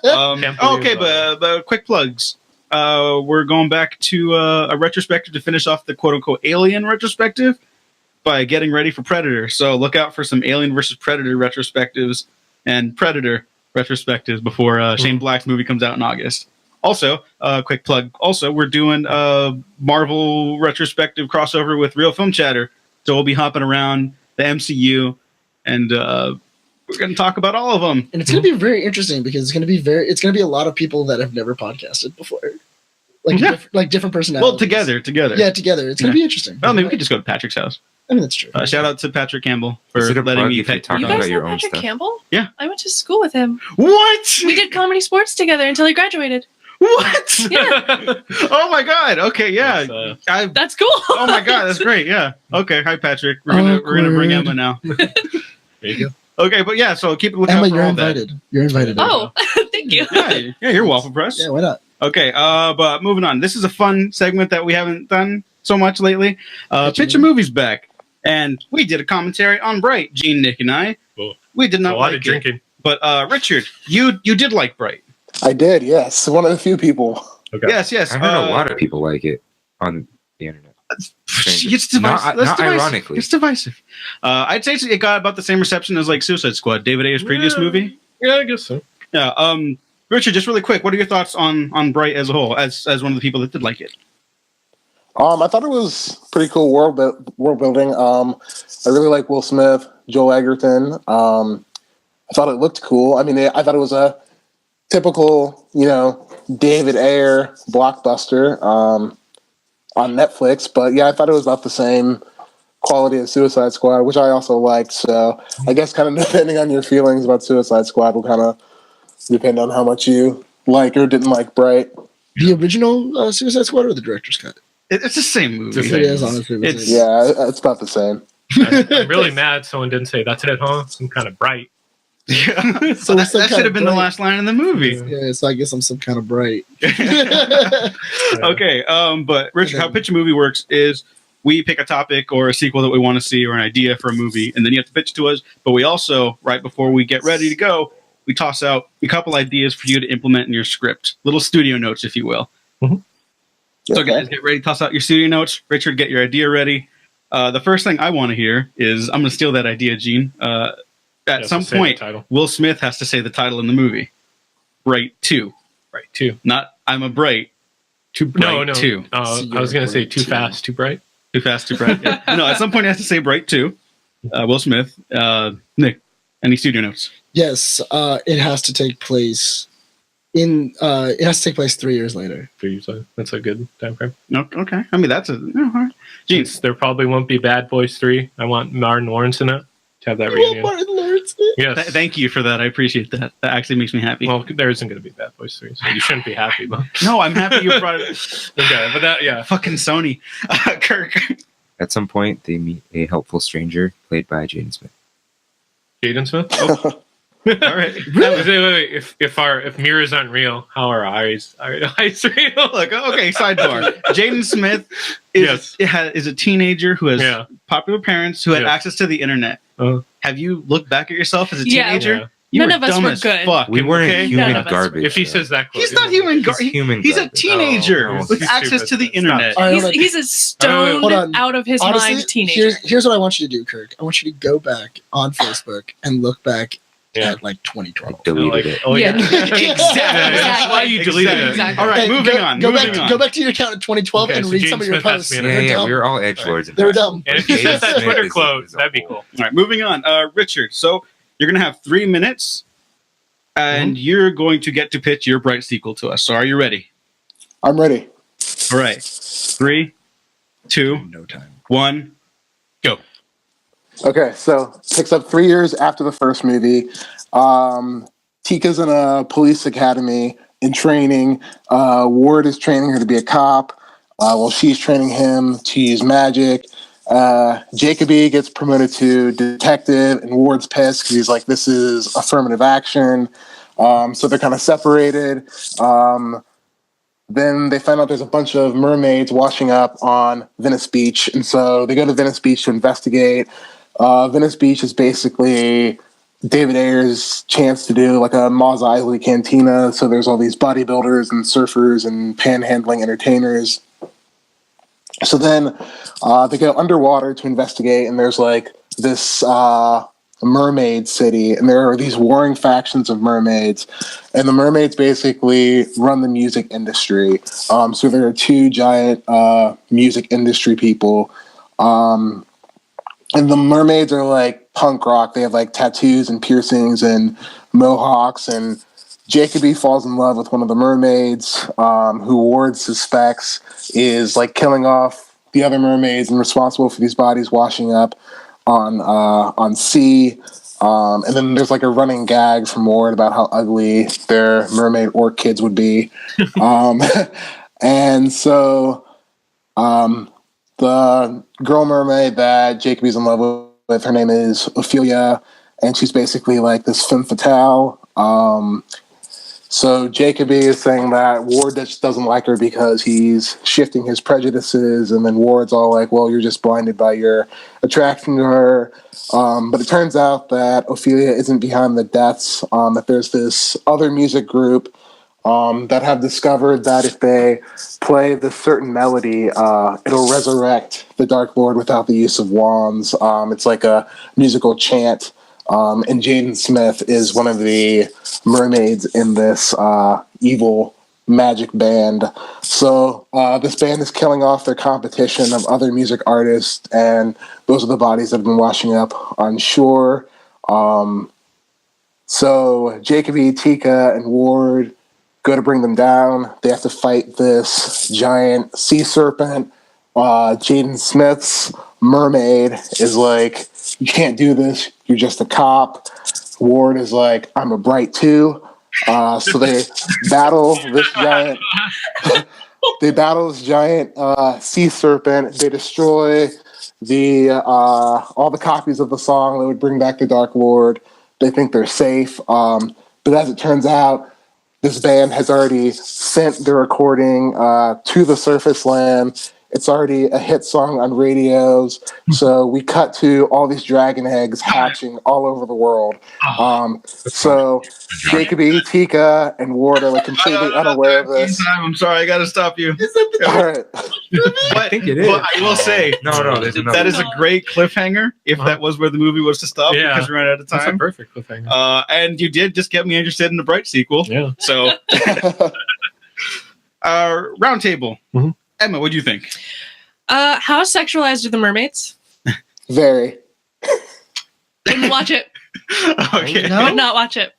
G: Can't believe
A: Okay,
G: that.
A: but quick plugs. We're going back to a retrospective to finish off the quote-unquote Alien retrospective by getting ready for Predator. So look out for some Alien versus Predator retrospectives and Predator retrospectives before Shane Black's movie comes out in August. Also, quick plug. Also, we're doing a Marvel retrospective crossover with Real Film Chatter. So we'll be hopping around
C: the MCU, and we're going to talk about all of them.
D: And it's going to be very interesting because it's going to be a lot of people that have never podcasted before. Like different personalities.
C: Well, together.
D: Yeah, together. It's going to be interesting.
C: Well, maybe we could just go to Patrick's house.
D: I mean, that's true.
C: Shout out to Patrick Campbell for
E: Is it a
C: letting
E: plug
C: me
E: if you're
C: pick.
E: talking
F: You guys
E: about your
F: know
E: own
F: Patrick
E: stuff?
F: Campbell?
C: Yeah.
F: I went to school with him.
C: What?
F: We did comedy sports together until he graduated.
C: What?
F: Yeah.
C: Oh my God. Okay, yeah.
F: That's cool.
C: Oh my God, that's great. Yeah. Okay. Hi, Patrick. We're gonna bring Emma now.
G: There you go.
C: Okay, but yeah. So keep a lookout
D: Emma,
C: for
D: you're
C: all
D: invited. You're invited.
F: Oh, thank you.
C: that. Yeah, you're Waffle Press.
D: Yeah, why not?
C: Okay. But moving on. This is a fun segment that we haven't done so much lately. Pitch a Movie's back, and we did a commentary on Bright. Gene, Nick, and I.
G: Cool.
C: We did not
G: A lot
C: like
G: of drinking.
C: it. But Richard, you did like Bright.
B: I did, yes. One of the few people.
G: Okay.
C: Yes.
E: I heard a lot of people like it on the internet.
C: It's divisive.
E: Not
C: That's divisive.
E: ironically.
C: It's divisive. I'd say it got about the same reception as like Suicide Squad, David Ayer's previous movie.
G: Yeah, I guess so.
C: Yeah. Richard, just really quick, what are your thoughts on Bright as a whole, as one of the people that did like it?
B: I thought it was pretty cool world building. I really like Will Smith, Joel Egerton. I thought it looked cool. I mean, I thought it was a typical, David Ayer blockbuster on Netflix. But yeah, I thought it was about the same quality as Suicide Squad, which I also liked. So I guess kind of depending on your feelings about Suicide Squad will kind of depend on how much you like or didn't like Bright.
D: The original Suicide Squad or the director's cut?
C: It's the same movie.
G: It's the
D: It is honestly.
C: It's-
B: Yeah, it's about the same.
G: I'm really mad someone didn't say that's it, huh? Some kind of bright.
C: Yeah.
D: So
C: that
D: some
C: should
D: kind
C: have
D: of
C: been the
D: Bright.
C: last line in the movie.
D: Yeah, so I guess I'm some kind of bright.
C: Okay, but Richard, how Pitch a Movie works is we pick a topic or a sequel that we want to see or an idea for a movie, and then you have to pitch to us. But we also, right before we get ready to go, we toss out a couple ideas for you to implement in your script. Little studio notes, if you will. So guys, get ready, toss out your studio notes. Richard, get your idea ready. The first thing I want to hear is, I'm going to steal that idea, Gene. At some
G: say the
C: point,
G: title.
C: Will Smith has to say the title in the movie. Bright 2.
G: Bright too.
C: Not I'm a Bright. Too Bright
G: No.
C: 2.
G: I was gonna say too fast, too bright.
C: Too fast, too bright. Yeah. No, at some point he has to say Bright 2. Will Smith. Nick, any studio notes?
D: Yes, it has to take place it has to take place 3 years later.
G: That's a good time frame.
C: No, okay. I mean, that's a... all right. Gene,
G: There probably won't be Bad Boys 3. I want Martin Lawrence in it to have that
D: Well,
G: reunion.
D: Martin Lawrence did.
G: Yes.
C: thank you for that. I appreciate that. That actually makes me happy.
G: Well, there isn't going to be Bad Boys 3, so you shouldn't be happy. But
C: No, I'm happy you brought it.
G: okay, but that yeah.
C: Fucking Sony. Kirk.
E: At some point, they meet a helpful stranger played by Jaden Smith.
G: Jaden Smith.
C: All right.
G: Wait. If mirrors aren't real, how are eyes? Are eyes real?
C: Look, okay, sidebar. Jaden Smith is a teenager who has popular parents who had access to the internet. Have you looked back at yourself as a
F: Yeah.
C: teenager?
G: Yeah.
C: You
F: None
C: were
F: of us
C: dumb
F: were
C: as
F: good.
C: fuck.
E: We weren't
C: okay?
F: None
E: human
F: of us
E: garbage.
G: If he
E: though.
G: says that,
C: He's not human.
E: He's human
C: He's a
E: garbage.
C: teenager
G: Oh,
C: with
G: he's
C: access
G: stupid.
C: to the
G: Stop.
C: internet.
D: All right,
F: He's,
D: hold on.
F: he's a
D: Hold
F: stoned
D: on.
F: out of his
D: Honestly,
F: mind teenager.
D: here's what I want you to do, Kirk. I want you to go back on Facebook and look back
G: Yeah.
D: at like 2012.
E: Deleted it.
G: Oh yeah.
C: Exactly.
G: That's why you deleted it.
F: Exactly.
C: All right, moving on.
D: Go
C: moving
D: back.
C: on.
D: Go back to your account in 2012
G: Okay,
D: and
G: so
D: read
G: Jaden
D: some of your
G: Smith has
D: posts.
G: to be in
E: Yeah,
G: there.
D: They're
E: yeah,
D: dumb.
E: we were all edgelords. in
D: They were
E: that.
D: dumb.
G: And if you set that
E: Smith
G: Twitter
E: is
G: quote,
E: a
G: that'd be
E: whole-
G: cool.
C: All right, moving on. Richard, so you're going to have 3 minutes, and you're going to get to pitch your Bright sequel to us. So are you ready?
B: I'm ready.
C: All right. 3, 2,
D: No time.
C: 1, go.
B: Okay, so picks up 3 years after the first movie. Tika's in a police academy in training. Ward is training her to be a cop while she's training him to use magic. Jacoby gets promoted to detective, and Ward's pissed because he's like, this is affirmative action. So they're kind of separated. Then they find out there's a bunch of mermaids washing up on Venice Beach, and so they go to Venice Beach to investigate. Venice Beach is basically David Ayer's chance to do like a Mos Eisley cantina. So there's all these bodybuilders and surfers and panhandling entertainers. So then they go underwater to investigate, and there's like this mermaid city, and there are these warring factions of mermaids, and the mermaids basically run the music industry. So there are two giant music industry people. and the mermaids are like punk rock. They have like tattoos and piercings and mohawks, and Jacoby falls in love with one of the mermaids, who Ward suspects is like killing off the other mermaids and responsible for these bodies washing up on sea. And then there's like a running gag from Ward about how ugly their mermaid orc kids would be. And so the girl mermaid that Jacoby's in love with, her name is Ophelia, and she's basically like this femme fatale. So Jacoby is saying that Ward just doesn't like her because he's shifting his prejudices, and then Ward's all like, well, you're just blinded by your attraction to her. But it turns out that Ophelia isn't behind the deaths, that there's this other music group that have discovered that if they play this certain melody, it'll resurrect the Dark Lord without the use of wands. It's like a musical chant. And Jaden Smith is one of the mermaids in this evil magic band. So this band is killing off their competition of other music artists, and those are the bodies that have been washing up on shore. So Jacoby, Tika, and Ward go to bring them down. They have to fight this giant sea serpent. Jaden Smith's mermaid is like, you can't do this, you're just a cop. Ward is like, I'm a bright too. So they battle this giant sea serpent. They destroy all the copies of the song that would bring back the Dark Lord. They think they're safe. But as it turns out, this band has already sent the recording to the surface land. It's already a hit song on radios. So we cut to all these dragon eggs hatching all over the world. So Jacoby, Tika, and Ward are like completely unaware of this.
C: I'm sorry, I got to stop you.
B: All right.
E: I think it is.
C: But I will say,
E: no, there's another.
C: that is a great cliffhanger. If that was where the movie was to stop, because we ran out of
G: That's a
C: time.
G: perfect thing.
C: And you did just get me interested in the Bright sequel.
G: Yeah.
C: So, round table.
G: Mhm.
C: Emma, what do you think?
F: How sexualized are the mermaids?
B: Very.
F: Wouldn't watch it.
C: Okay.
D: No?
F: Would not watch it.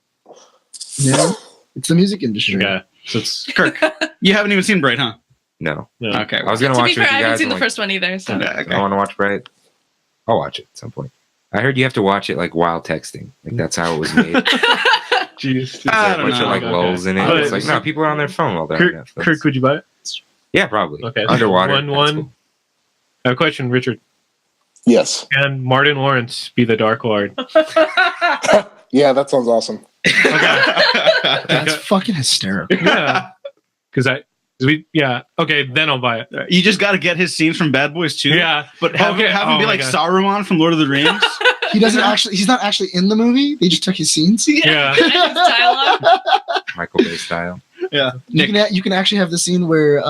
D: Yeah, it's the music industry.
G: Yeah. So it's
C: Kirk, you haven't even seen Bright, huh?
E: No.
G: yeah.
C: Okay.
E: I was gonna
F: To
E: watch
F: be
E: it
F: fair,
E: with
F: I
E: you
F: haven't
E: guys.
F: seen the
E: I'm
F: first one either. So.
C: Okay.
E: I want to watch Bright. I'll watch it at some point. I heard you have to watch it like while texting. Like that's how it was made.
G: Jeez.
C: I
E: There's a
C: don't
E: bunch of
C: know.
E: like
G: Okay.
E: lulls in it.
G: But-
E: It's like no, people are on their phone while they're on Netflix.
G: Kirk, would you buy it?
E: Yeah, probably.
G: Okay.
E: Underwater.
G: One.
E: that's cool.
G: I have a question, Richard.
B: Yes.
G: Can Martin Lawrence be the Dark Lord?
B: Yeah, that sounds awesome.
D: That's fucking hysterical.
G: Yeah. Okay, then I'll buy it.
C: You just got to get his scenes from Bad Boys 2.
G: Yeah.
C: But have him
G: Oh
C: be
G: my
C: like
G: God.
C: Saruman from Lord of the Rings.
D: He doesn't actually. He's not actually in the movie. They just took his scenes.
G: Yeah.
F: And his dialogue.
E: Michael Bay style.
C: Yeah.
D: You
C: Nick.
D: can actually have the scene where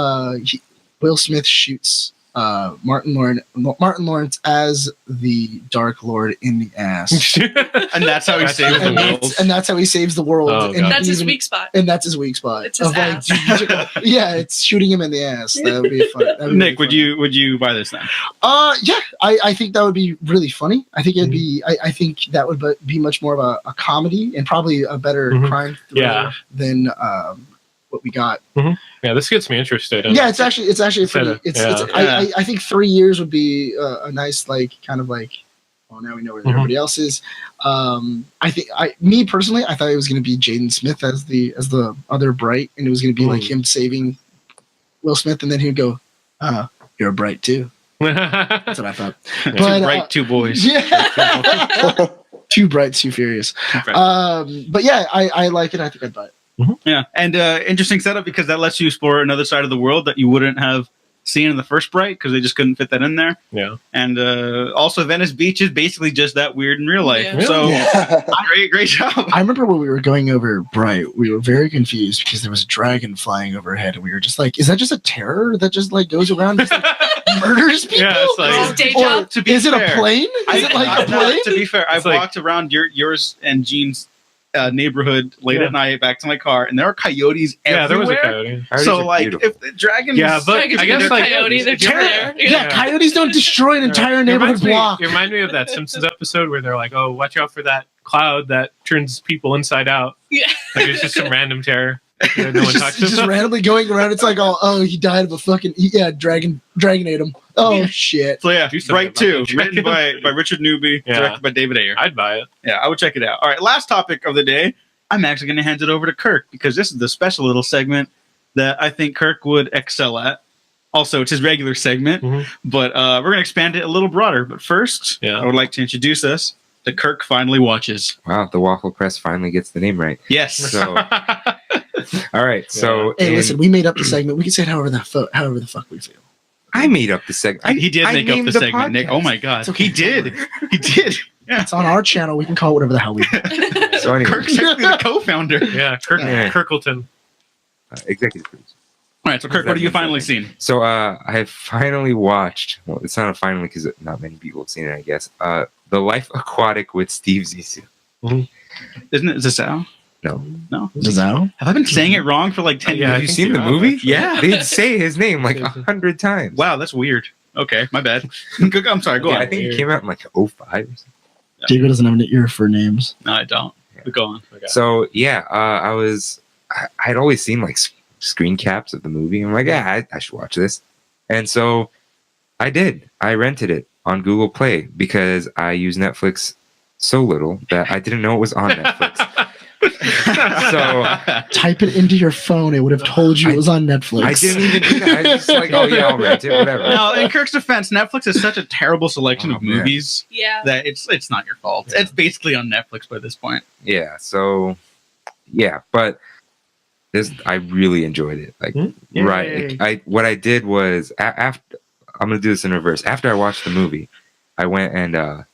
D: Will Smith shoots Martin Lawrence as the Dark Lord in the ass,
C: And that's how he saves the
D: and
C: world.
D: that's how he saves the world.
G: Oh,
D: and
G: God.
F: That's his
D: even-
F: weak spot.
D: And that's his weak spot.
F: It's his
D: Of, like,
F: ass.
D: yeah, it's shooting him in the ass. That would be fun. That would be
C: Nick,
D: really
C: would you buy this then?
D: fun. Yeah, I think that would be really funny. I think it'd be. I think that would be much more of a comedy and probably a better
G: Mhm.
D: crime thriller
G: Yeah.
D: than what we got.
G: Yeah, this gets me interested.
D: Yeah, it's actually a pretty.
G: Yeah.
D: I think 3 years would be a nice kind of well, now we know where everybody else is. Me personally, I thought it was going to be Jaden Smith as the other Bright, and it was going to be like him saving Will Smith, and then he'd go, "You're a Bright too." That's what I thought.
C: Two
D: But,
C: bright, two boys.
D: Yeah, too bright, too furious.
C: Right.
D: But yeah, I like it. I think I'd buy it.
C: Yeah, and interesting setup because that lets you explore another side of the world that you wouldn't have seen in the first Bright because they just couldn't fit that in there.
G: Yeah.
C: And also, Venice Beach is basically just that weird in real life.
F: Yeah.
C: So
B: Yeah.
C: great job.
D: I remember when we were going over Bright, we were very confused because there was a dragon flying overhead, and we were just like, "Is that just a terror that just goes around and just, murders people?"
G: Yeah, it's like-
F: His day
D: Or
F: job.
C: To be
D: is it a
C: fair,
D: plane? Is it like a plane?
C: To be fair, I've
G: like-
C: walked around yours and Jean's neighborhood late
G: Yeah.
C: at night, back to my car, and there are coyotes
G: Yeah, there was a
C: everywhere.
G: coyote.
E: Coyotes
C: So
E: are
C: like,
E: beautiful.
C: if the dragons,
G: Yeah, but I guess
F: They're
G: like
F: coyote, they're just there.
D: Yeah, coyotes don't destroy an entire
G: It
D: neighborhood
G: reminds me-
D: block.
G: It reminded me of that Simpsons episode where they're like, "Oh, watch out for that cloud that turns people inside out."
F: Yeah.
G: Like it's just some random terror. that No one talks
D: just
G: about.
D: randomly going around. It's like, oh, he died of a fucking dragon ate him. Oh
F: Yeah.
D: shit.
C: So yeah,
G: Do something
C: Right
G: about
C: Two,
G: that
C: written
G: dragon.
C: by Richard Newby,
G: Yeah.
C: directed by David Ayer.
G: I'd buy it.
C: Yeah, I would check it out. All right, last topic of the day. I'm actually going to hand it over to Kirk because this is the special little segment that I think Kirk would excel at. Also, it's his regular segment,
G: Mhm.
C: but we're going to expand it a little broader. But first,
G: Yeah.
C: I would like to introduce us to Kirk Finally Watches.
E: Wow, the Waffle Press finally gets the name right.
C: Yes.
E: So, all right. So,
D: Hey,
E: in-
D: listen, we made up the segment. We can say it however the fuck we feel.
E: I made up the segment.
C: He did
E: I
C: make up
E: named
C: the segment, Nick.
E: podcast.
C: Oh my God.
D: It's okay.
C: He did. He did. Yeah.
D: It's on our channel. We can call it whatever the hell we want.
E: So anyway,
C: Kirk's actually the co-founder.
G: Yeah,
E: Yeah.
G: Kirkleton.
E: executive producer.
C: All right, so Kirk, what have you finally seen?
E: So I finally watched. Well, it's not a finally because not many people have seen it. I guess. The Life Aquatic with Steve Zissou.
C: Isn't it Zissou?
E: No.
C: No.
D: Zao?
C: Have I been saying it wrong for like 10
G: Yeah, I
E: Have
C: years?
E: you
G: think
E: seen
G: you
E: the
G: have,
E: movie?
G: actually.
C: Yeah.
E: They say his name like 100 times.
C: Wow, that's weird. Okay, my bad. I'm sorry, go
E: Yeah,
C: on.
E: I think it came out in like 05 or something.
D: Diego doesn't have an ear for names.
C: No, I don't. But go on.
G: Okay.
E: So yeah, I'd always seen like screen caps of the movie. I'm like, yeah, I should watch this. And so I did. I rented it on Google Play because I use Netflix so little that I didn't know it was on Netflix. So
D: Type it into your phone. It would have told you it was on Netflix.
E: I didn't even do that. I was just like, oh yeah, I'll rent it, whatever.
C: No, in Kirk's defense, Netflix is such a terrible selection
E: Oh,
C: of
E: man.
C: movies
F: Yeah.
C: that it's not your fault.
E: Yeah.
C: It's basically on Netflix by this point.
E: Yeah. So yeah, but I really enjoyed it. Like
G: Yay.
E: right. What I did was after I'm gonna do this in reverse. After I watched the movie, I went and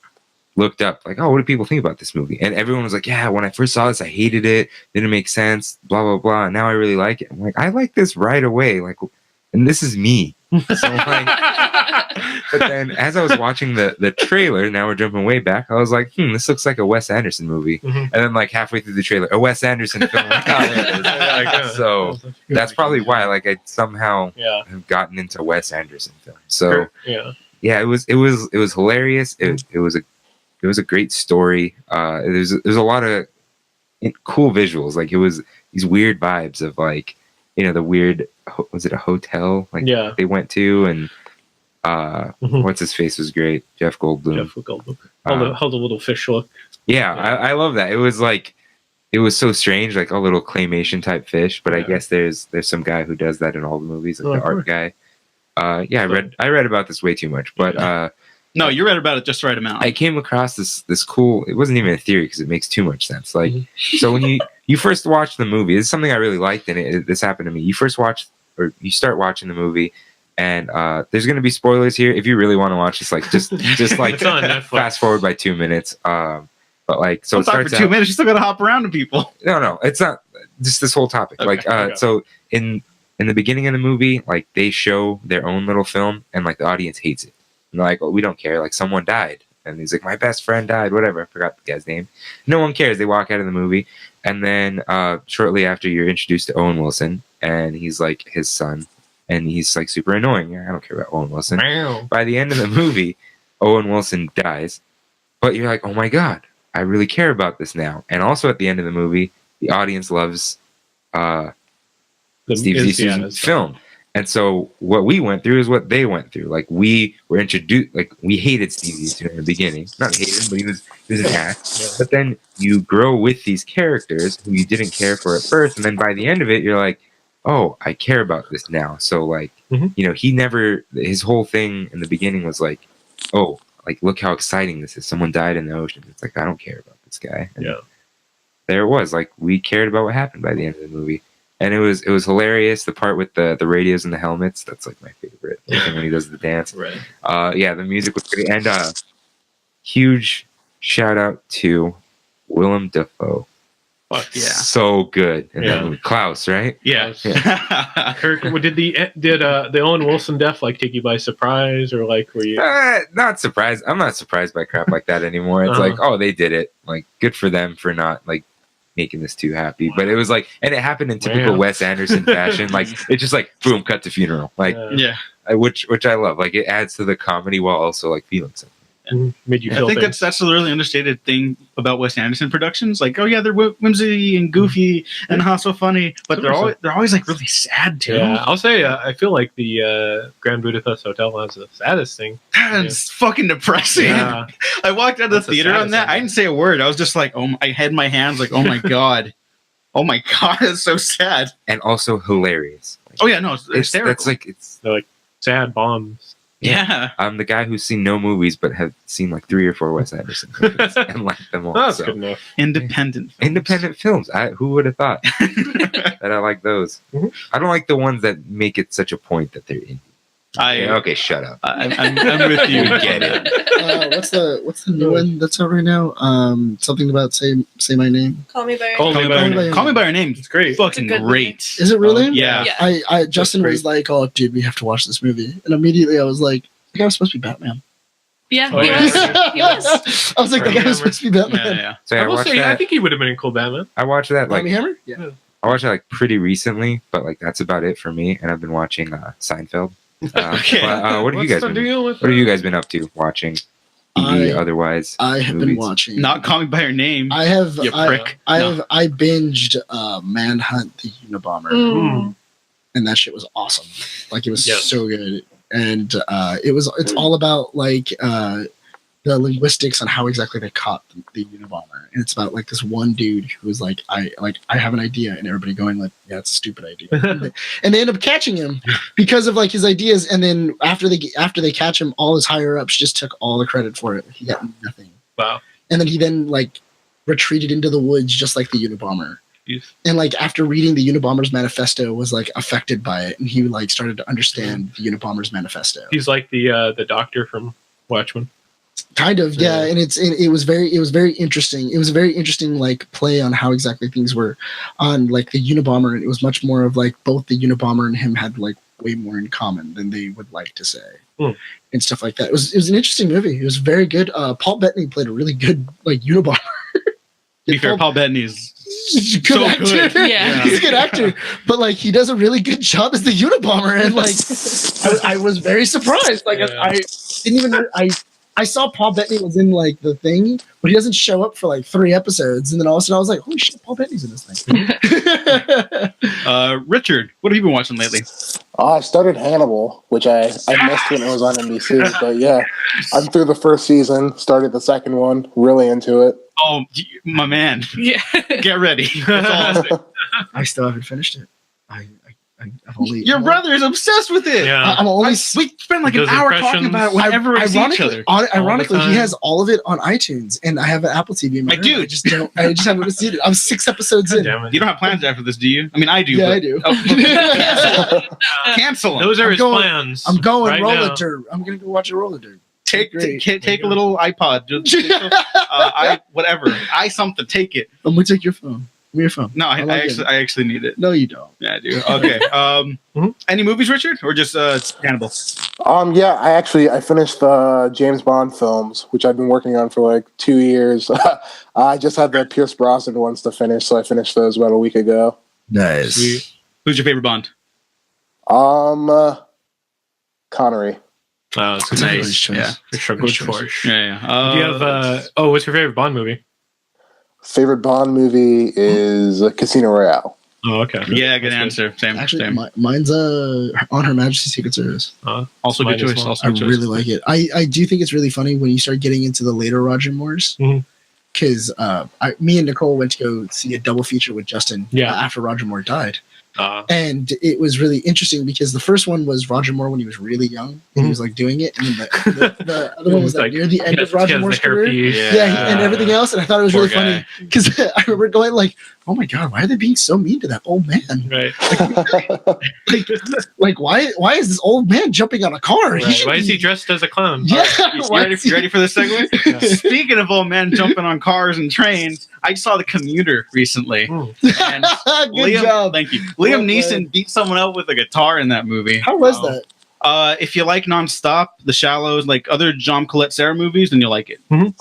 E: looked up like, oh, what do people think about this movie? And everyone was like, yeah, when I first saw this, I hated it. Didn't make sense. Blah blah blah. And now I really like it. I'm like, I like this right away. Like, and this is me. So like, but then as I was watching the trailer, now we're jumping way back. I was like, this looks like a Wes Anderson movie.
G: Mhm.
E: And then like halfway through the trailer, a Wes Anderson film. Like, oh, there it is. So that's probably why like I somehow
G: Yeah.
E: have gotten into Wes Anderson films. So
G: Yeah.
E: yeah, it was hilarious. It was a great story. There's a lot of cool visuals. Like it was these weird vibes of like, the weird, was it a hotel? Like
G: Yeah.
E: they went to, and
G: Mhm.
E: what's his face was great. Jeff Goldblum.
G: Jeff Goldblum. How the little fish look.
E: Yeah,
G: Yeah.
E: I love that. It was like, it was so strange, like a little claymation type fish. But I
G: Yeah.
E: guess there's some guy who does that in all the movies, like
G: Oh,
E: the
G: of
E: art guy. Yeah, I read about this way too much, but
C: No, you read about it just the right amount.
E: I came across this cool. It wasn't even a theory because it makes too much sense. Like, so when you first watch the movie, this is something I really liked, and this happened to me. You start watching the movie, and there's going to be spoilers here. If you really want to watch this, like just like
G: It's on Netflix.
E: fast forward by 2 minutes. But like, so
C: Don't
E: it
C: talk
E: starts
C: for 2
E: out.
C: minutes. You still got to hop around to people.
E: No, it's not just this whole topic.
C: Okay,
E: Like,
G: okay.
E: so in the beginning of the movie, like they show their own little film, and like the audience hates it. And they're like, oh, we don't care. Like someone died, and he's like, my best friend died. Whatever, I forgot the guy's name. No one cares. They walk out of the movie, and then shortly after, you're introduced to Owen Wilson, and he's like his son, and he's like super annoying. I don't care about Owen Wilson.
G: Meow.
E: By the end of the movie, Owen Wilson dies, but you're like, oh my god, I really care about this now. And also at the end of the movie, the audience loves Steve Zissou's film. And so what we went through is what they went through. Like we were introduced, like we hated Steve Zissou in the beginning. Not hated him, but he was an ass.
G: Yeah.
E: But then you grow with these characters who you didn't care for at first, and then by the end of it, you're like, oh, I care about this now. So like,
G: Mhm.
E: he never, his whole thing in the beginning was like, oh, like look how exciting this is. Someone died in the ocean. It's like, I don't care about this guy. And
G: Yeah.
E: there it was. Like we cared about what happened by the end of the movie. And it was hilarious. The part with the radios and the helmets, that's like my favorite thing when he does the dance.
G: Right.
E: Yeah, the music was great. And huge shout out to Willem Dafoe.
G: Fuck
C: Yeah.
E: So good in
G: Yeah.
E: that movie. Klaus, right?
C: Yeah.
G: Kirk, did the Owen Wilson death like take you by surprise, or like were you?
E: Not surprised. I'm not surprised by crap like that anymore. It's
G: Uh-huh.
E: like, oh, they did it. Like, good for them for not like, making this too happy. But it was like, and it happened in typical
G: Damn.
E: Wes Anderson fashion. Like it's just like boom, cut to funeral. Like
C: Yeah.
E: which I love. Like it adds to the comedy while also like feeling something.
G: Made you
C: I
G: feel
C: think
G: things.
C: that's a really understated thing about Wes Anderson productions. Like, oh yeah, they're whimsy and goofy and not so funny, but they're always like really sad too.
G: Yeah, I'll say I feel like the Grand Budapest Hotel has the saddest thing.
C: That's fucking depressing.
G: Yeah.
C: I walked out of the
G: That's the
C: theater on
G: saddest
C: that.
G: thing.
C: I didn't say a word. I was just like, oh, I had my hands like, oh my god, oh my god, it's so sad.
E: And also hilarious. Like,
C: Oh yeah, no, it's hysterical.
E: that's like it's
G: They're like sad bombs.
C: yeah.
E: I'm the guy who's seen no movies but have seen like 3 or 4 Wes Anderson movies and liked them all.
G: That's
E: so.
G: good enough.
C: Independent. films.
E: Independent films. Who would have thought that I like those?
G: Mhm.
E: I don't like the ones that make it such a point that they're indie. Okay, shut up.
C: I'm with you.
E: Get it.
D: What's the new one that's out right now? Something about say my name.
F: Call me by your
G: Call
F: name.
G: Me by Your Name.
C: Call Me by Your Name.
G: It's great.
C: Fucking
F: It's a good
C: great.
D: Is it really?
C: Yeah.
F: Yeah.
D: Justin
G: great.
D: was like, "Oh, dude, we have to watch this movie," and immediately I was like, "The guy was supposed to be Batman."
F: Yeah,
G: Oh,
F: he
G: yeah.
F: was. He was.
D: I was like, "The guy was supposed to be
C: Yeah,
D: Batman."
C: yeah.
E: So
G: I
E: I
G: will
E: watched
G: say, I
E: that.
G: think he would have been in Cool Batman.
E: I watched that like
D: Armie Hammer. Yeah.
E: I watched it like pretty recently, but like that's about it for me. And I've been watching Seinfeld.
C: Okay.
E: But, what have you
G: What's
E: guys
G: the
E: been?
G: deal with
E: What have you
G: that?
E: guys been up to watching? TV, otherwise.
D: I have been
E: movies?
D: watching.
C: Not Call Me by Your Name.
D: I have.
C: You
D: I,
C: prick.
D: I
C: No.
D: have. I binged Manhunt the Unabomber,
F: Mm.
D: and that shit was awesome. Like it was
G: Yes.
D: so good, and it's all about like the linguistics on how exactly they caught the Unabomber, and it's about like this one dude who was like, I have an idea, and everybody going like, yeah, it's a stupid idea, and they end up catching him because of like his ideas, and then after they catch him, all his higher ups just took all the credit for it. He got nothing.
G: Wow.
D: And then he like retreated into the woods just like the Unabomber.
G: Jeez.
D: And like after reading the Unabomber's manifesto was like affected by it, and he like started to understand the Unabomber's manifesto.
G: He's like the doctor from Watchmen.
D: Kind of, yeah. And it was very interesting. It was a very interesting like play on how exactly things were on like the Unabomber, and it was much more of like both the Unabomber and him had like way more in common than they would like to say. And stuff like that. It was an interesting movie. It was very good. Paul Bettany played a really good like Unabomber.
C: To be fair, Paul Bettany is
D: He's a good
C: So
D: actor.
C: good.
F: Yeah.
D: He's a good actor, but like he does a really good job as the Unabomber, and like I was very surprised. Like
G: Yeah.
D: I didn't even I saw Paul Bettany was in like the thing, but he doesn't show up for like 3 episodes, and then all of a sudden I was like, holy shit, Paul Bettany's in this thing.
C: Richard. What have you been watching lately?
B: I started Hannibal, which I missed when it was on NBC. But yeah, I'm through the first season, started the second one, really into it.
C: Oh, my man.
F: Yeah.
C: Get ready. That's all I'll say.
D: I still haven't finished it. I've only
C: Your brother is obsessed with it.
G: Yeah.
D: I'm only
C: We spend like an
G: Does
C: hour talking
G: impressions.
C: about it whenever we see each other.
D: Ironically, he
G: time.
D: has all of it on iTunes, and I have an Apple TV in my
C: My
D: room.
C: dude.
D: I just haven't seen it. I'm 6 episodes in.
G: Damn it.
C: You don't have plans after this, do you? I mean, I do.
D: Yeah,
C: but-
D: I do.
C: Oh, cancel them.
G: Those are
D: I'm
G: his
D: going-
G: plans.
D: I'm going
G: right
D: roller
G: now.
D: dirt. I'm gonna go watch a roller dirt.
C: Take
D: Great.
C: take a little iPod. Whatever. Something. Take it.
D: I'm gonna take your phone. Give me your phone.
C: No, I
D: log in.
C: actually need it.
D: No, you don't.
C: Yeah, I do. Okay. Any movies, Richard, or just Hannibal?
B: Yeah, I finished the James Bond films, which I've been working on for like 2 years. I just had the Pierce Brosnan ones to finish, so I finished those about a week ago.
D: Nice.
C: Sweet. Who's your favorite Bond?
B: Connery.
G: Oh, it's
C: Nice.
D: Nice choice.
C: Yeah.
G: It's a good choice.
C: Yeah.
G: Do you have what's your favorite Bond movie?
B: Favorite Bond movie is Casino Royale.
G: Oh, okay.
C: Yeah, good
G: That's
C: answer. Same.
D: Actually,
C: same.
D: mine's on Her Majesty's Secret Service.
C: Also
G: mine
C: good
G: as
C: choice.
G: well.
C: Also
D: I
C: good choice.
D: really like it. I do think it's really funny when you start getting into the later Roger Moores.
G: Mhm.
D: Because me and Nicole went to go see a double feature with Justin after Roger Moore died. And it was really interesting because the first one was Roger Moore when he was really young. And he was like doing it. And then the other one was like near the end of Roger Moore's career. Yeah, and everything else. And I thought it was
C: Poor
D: really funny because I remember going like, oh my God, why are they being so mean to that old man?
G: Right.
D: Like why is this old man jumping on a car?
G: Right. Why is he dressed as a clown?
D: Yeah.
C: You
D: why
C: ready,
D: is he-
C: you ready for this segue?
G: Yeah.
C: Speaking of old men jumping on cars and trains, I saw The Commuter recently.
G: Mm.
C: And
D: Good job.
C: Thank you.
D: Well
C: Liam Neeson
D: played.
C: beat someone up with a guitar in that movie.
D: How was that?
C: If you like nonstop, The Shallows, like other Jean Colette Serra movies, then you'll like it.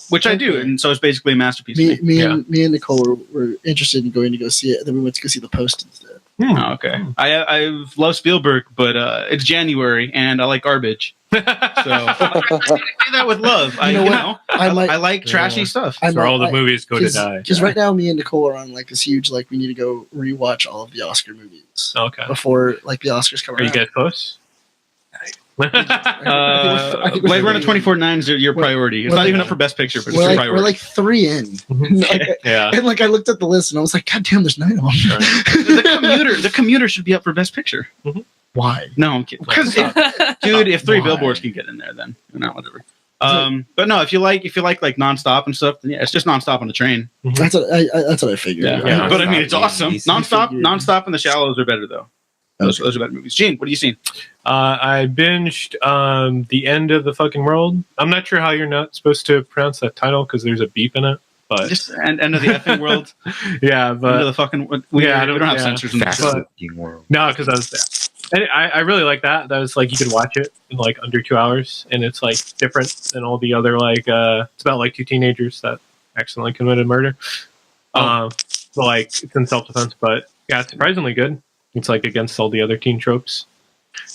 C: Which I do, and so it's basically a masterpiece.
D: Me and Nicole were interested in going to go see it, and then we went to go see The Post instead.
C: Oh, okay. I love Spielberg, but it's January, and I like garbage. So I say that with love. I like trashy stuff.
G: So all the movies go to die.
D: Because right now, me and Nicole are on like this huge like we need to go rewatch all of the Oscar movies.
G: Okay.
D: Before like the Oscars come
G: Are you
D: around.
G: guys close?
C: Blade Runner 2049 is your priority. It's not even up for Best Picture, but it's your priority.
D: We're like 3 in.
G: Yeah.
D: And like I looked at the list and I was like, God damn, there's 9 of them.
C: The Commuter should be up for Best Picture.
D: Why?
C: No, I'm kidding. Because dude, if 3 Billboards can get in there, then whatever. But no, if you like nonstop and stuff, then yeah, it's just nonstop on the train.
D: That's what I figured.
C: Yeah. But I mean, it's awesome. Nonstop and The Shallows are better though. Those are better movies. Gene, what have you seen?
G: I binged The End of the Fucking World. I'm not sure how you're not supposed to pronounce that title because there's a beep in it. But
C: just end of the effing world.
G: Yeah, but
C: end of the fucking. We don't have censors in this
E: world.
G: No, because I was. I really like that. That was like you could watch it in like under 2 hours, and it's like different than all the other like. It's about like 2 teenagers that accidentally committed murder. So like it's in self-defense, but yeah, it's surprisingly good. It's like against all the other teen tropes.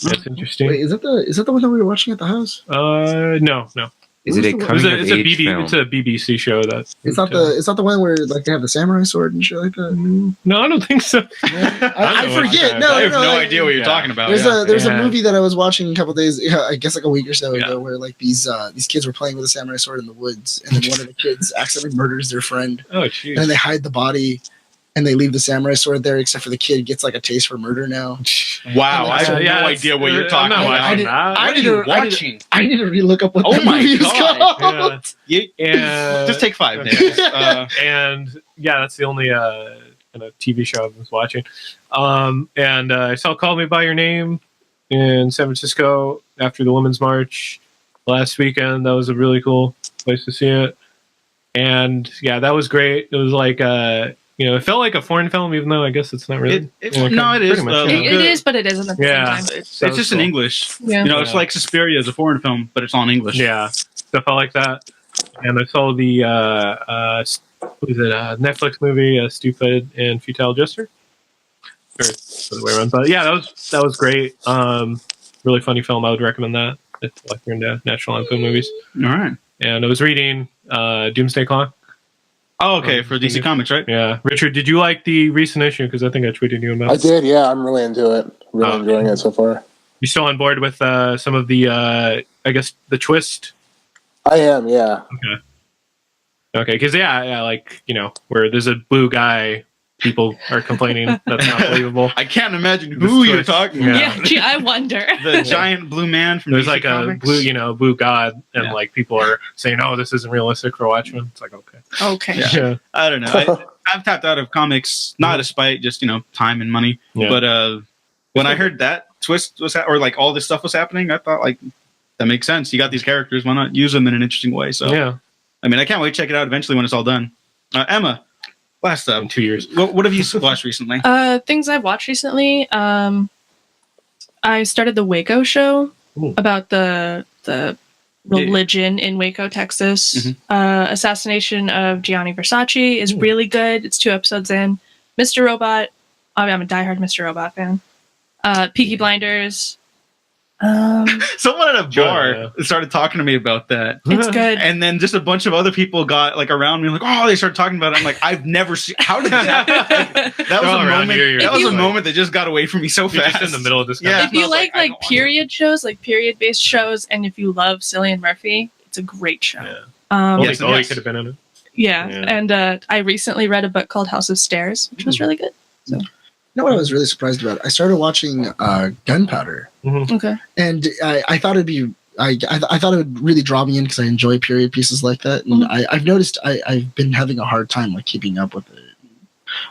G: That's interesting.
D: Wait, is that the one that we were watching at the house?
G: No.
E: Is it a coming of age film?
G: It's a BBC show.
D: It's not the one where like they have the samurai sword and shit like that.
G: No, I don't think so.
D: I forget. No,
C: I have no idea what you're talking about.
D: There's a movie that I was watching a couple days, I guess like a week or so ago, where like these kids were playing with a samurai sword in the woods, and then one of the kids accidentally murders their friend.
G: Oh, jeez.
D: And then they hide the body. And they leave the samurai sword there, except for the kid gets like a taste for murder now.
C: Wow, I have no idea what you're talking about.
D: I need to relook up what
C: the
D: movie is called.
C: Just take 5 minutes.
G: And yeah, that's the only kind of TV show I was watching. And I saw Call Me By Your Name in San Francisco after the Women's March last weekend. That was a really cool place to see it. And yeah, that was great. It was like it felt like a foreign film, even though I guess it's not really.
C: It is.
F: It is, but it isn't at the same time.
C: It's just in English.
F: Yeah.
C: It's like Suspiria is a foreign film, but it's all in English.
G: Yeah, stuff like that. And I saw the Netflix movie, Stupid and Futile Jester. Or the way around. But yeah, that was great. Really funny film. I would recommend that if you're into National Lampoon movies.
C: All right.
G: And I was reading Doomsday Clock.
C: Oh, okay, for DC Comics, right?
G: Yeah. Richard, did you like the recent issue? Because I think I tweeted you about it.
B: I did, yeah. I'm really into it. Really enjoying it so far.
G: You still on board with some of the, I guess, the twist?
B: I am, yeah.
G: Okay, because, like, where there's a blue guy, people are complaining that's not believable.
C: I can't imagine who you're talking about.
F: Yeah, gee, I wonder.
C: The giant blue man from
G: There's
C: DC
G: like
C: Comics?
G: a blue god, and like people are saying, "Oh, this isn't realistic for Watchmen." It's like, okay.
C: Yeah. I don't know. I've tapped out of comics, not a spite, just time and money.
G: Yeah.
C: But when I heard that twist was or like all this stuff was happening, I thought like that makes sense. You got these characters, why not use them in an interesting way? So
G: yeah,
C: I mean, I can't wait to check it out eventually when it's all done. Emma, last
G: in 2 years.
C: what have you watched recently?
F: Things I've watched recently. I started the Waco show about the religion in Waco, Texas. Assassination of Gianni Versace is really good. It's 2 episodes in. Mr. Robot. I'm a diehard Mr. Robot fan. Peaky Blinders.
C: Someone at a bar started talking to me about that.
F: It's good.
C: And then just a bunch of other people got like around me, like, oh, they started talking about it. I'm like, I've never seen. How did that? That was a moment. That was a moment that just got away from me so fast.
G: Just in the middle of this.
C: Yeah.
F: If you like period shows, like period based shows, and if you love Cillian Murphy, it's a great show.
G: Yeah. He could have been in it.
F: Yeah. And I recently read a book called House of Stairs, which was really good. So.
D: You know what I was really surprised about? I started watching Gunpowder.
F: Okay.
D: And I thought it'd be I thought it would really draw me in because I enjoy period pieces like that. And I've noticed I've been having a hard time like keeping up with it.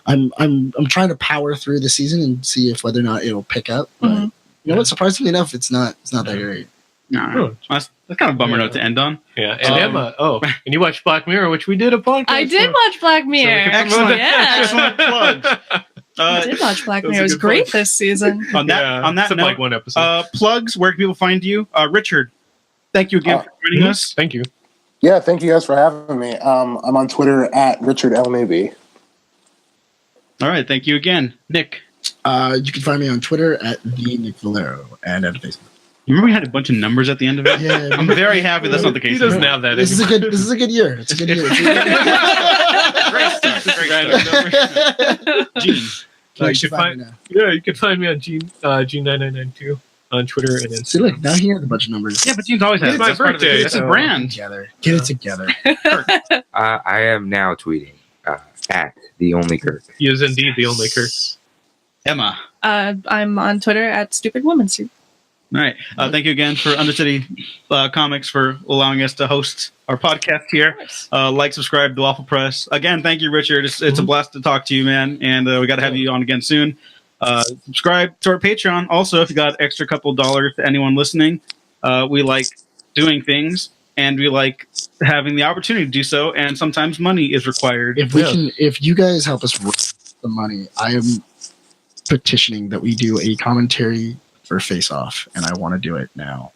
D: I'm trying to power through the season and see if whether or not it'll pick up. But you know what? Surprisingly enough, it's not that great.
C: No, that's kind of a bummer note to end on.
G: Yeah, and Emma. And you watched Black Mirror, which we did a podcast.
F: I did watch Black Mirror.
C: Excellent,
F: yeah.
C: excellent plug.
F: I did watch Black
G: that was
F: Mirror. It
G: a
F: was
G: good
F: great
G: point.
F: this season.
C: On that
G: except
C: note,
G: like one episode.
C: plugs. Where can people find you? Richard, thank you again for joining us.
G: Thank you.
B: Yeah, thank you guys for having me. I'm on Twitter at Richard L. Newby.
C: All right, thank you again, Nick.
D: You can find me on Twitter at the Nick Valero and at Facebook.
C: You remember we had a bunch of numbers at the end of it?
D: Yeah,
C: I'm very happy that's not the case.
G: He doesn't
C: anymore.
G: have that.
D: This is a good year. It's a good year. It's a good year.
C: Great stuff. Great stuff. Gene.
G: You can find, you can find me on Gene9992 on Twitter and Instagram.
D: See, look, now he has a bunch of numbers.
C: Yeah, but Gene's always had
G: It's my
C: that's part of it.
G: birthday,
C: It's a
G: so-
C: brand.
D: Get it together.
E: I am now tweeting at the only Kirk.
G: He is indeed the only Kirk.
C: Emma.
F: I'm on Twitter at Stupid Woman Soup.
C: All right. Thank you again for Undercity Comics for allowing us to host our podcast here. Like, subscribe to Waffle Press. Again, thank you, Richard. It's a blast to talk to you, man. And we got to have you on again soon. Subscribe to our Patreon. Also, if you got extra couple dollars to anyone listening, we like doing things and we like having the opportunity to do so. And sometimes money is required.
D: If you guys help us raise the money, I am petitioning that we do a commentary for Face Off, and I want to do it now.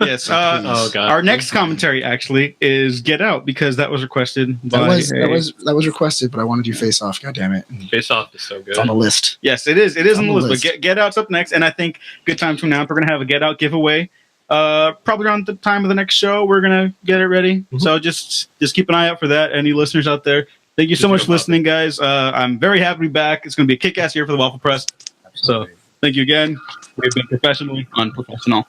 C: Yes.
G: Oh, God.
C: Our next commentary actually is Get Out because that was requested by
D: That was requested, but I want to do Face Off. God damn it!
G: Face Off is so good.
D: It's on the list.
C: Yes, it is. It is on the list.
D: list.
C: But Get Out's up next, and I think good time from now we're gonna have a Get Out giveaway. Probably around the time of the next show, we're gonna get it ready. So just keep an eye out for that. Any listeners out there, thank you so much for listening, guys. I'm very happy to be back. It's gonna be a kick-ass year for the Waffle Press. So thank you again. We've been professionally unprofessional.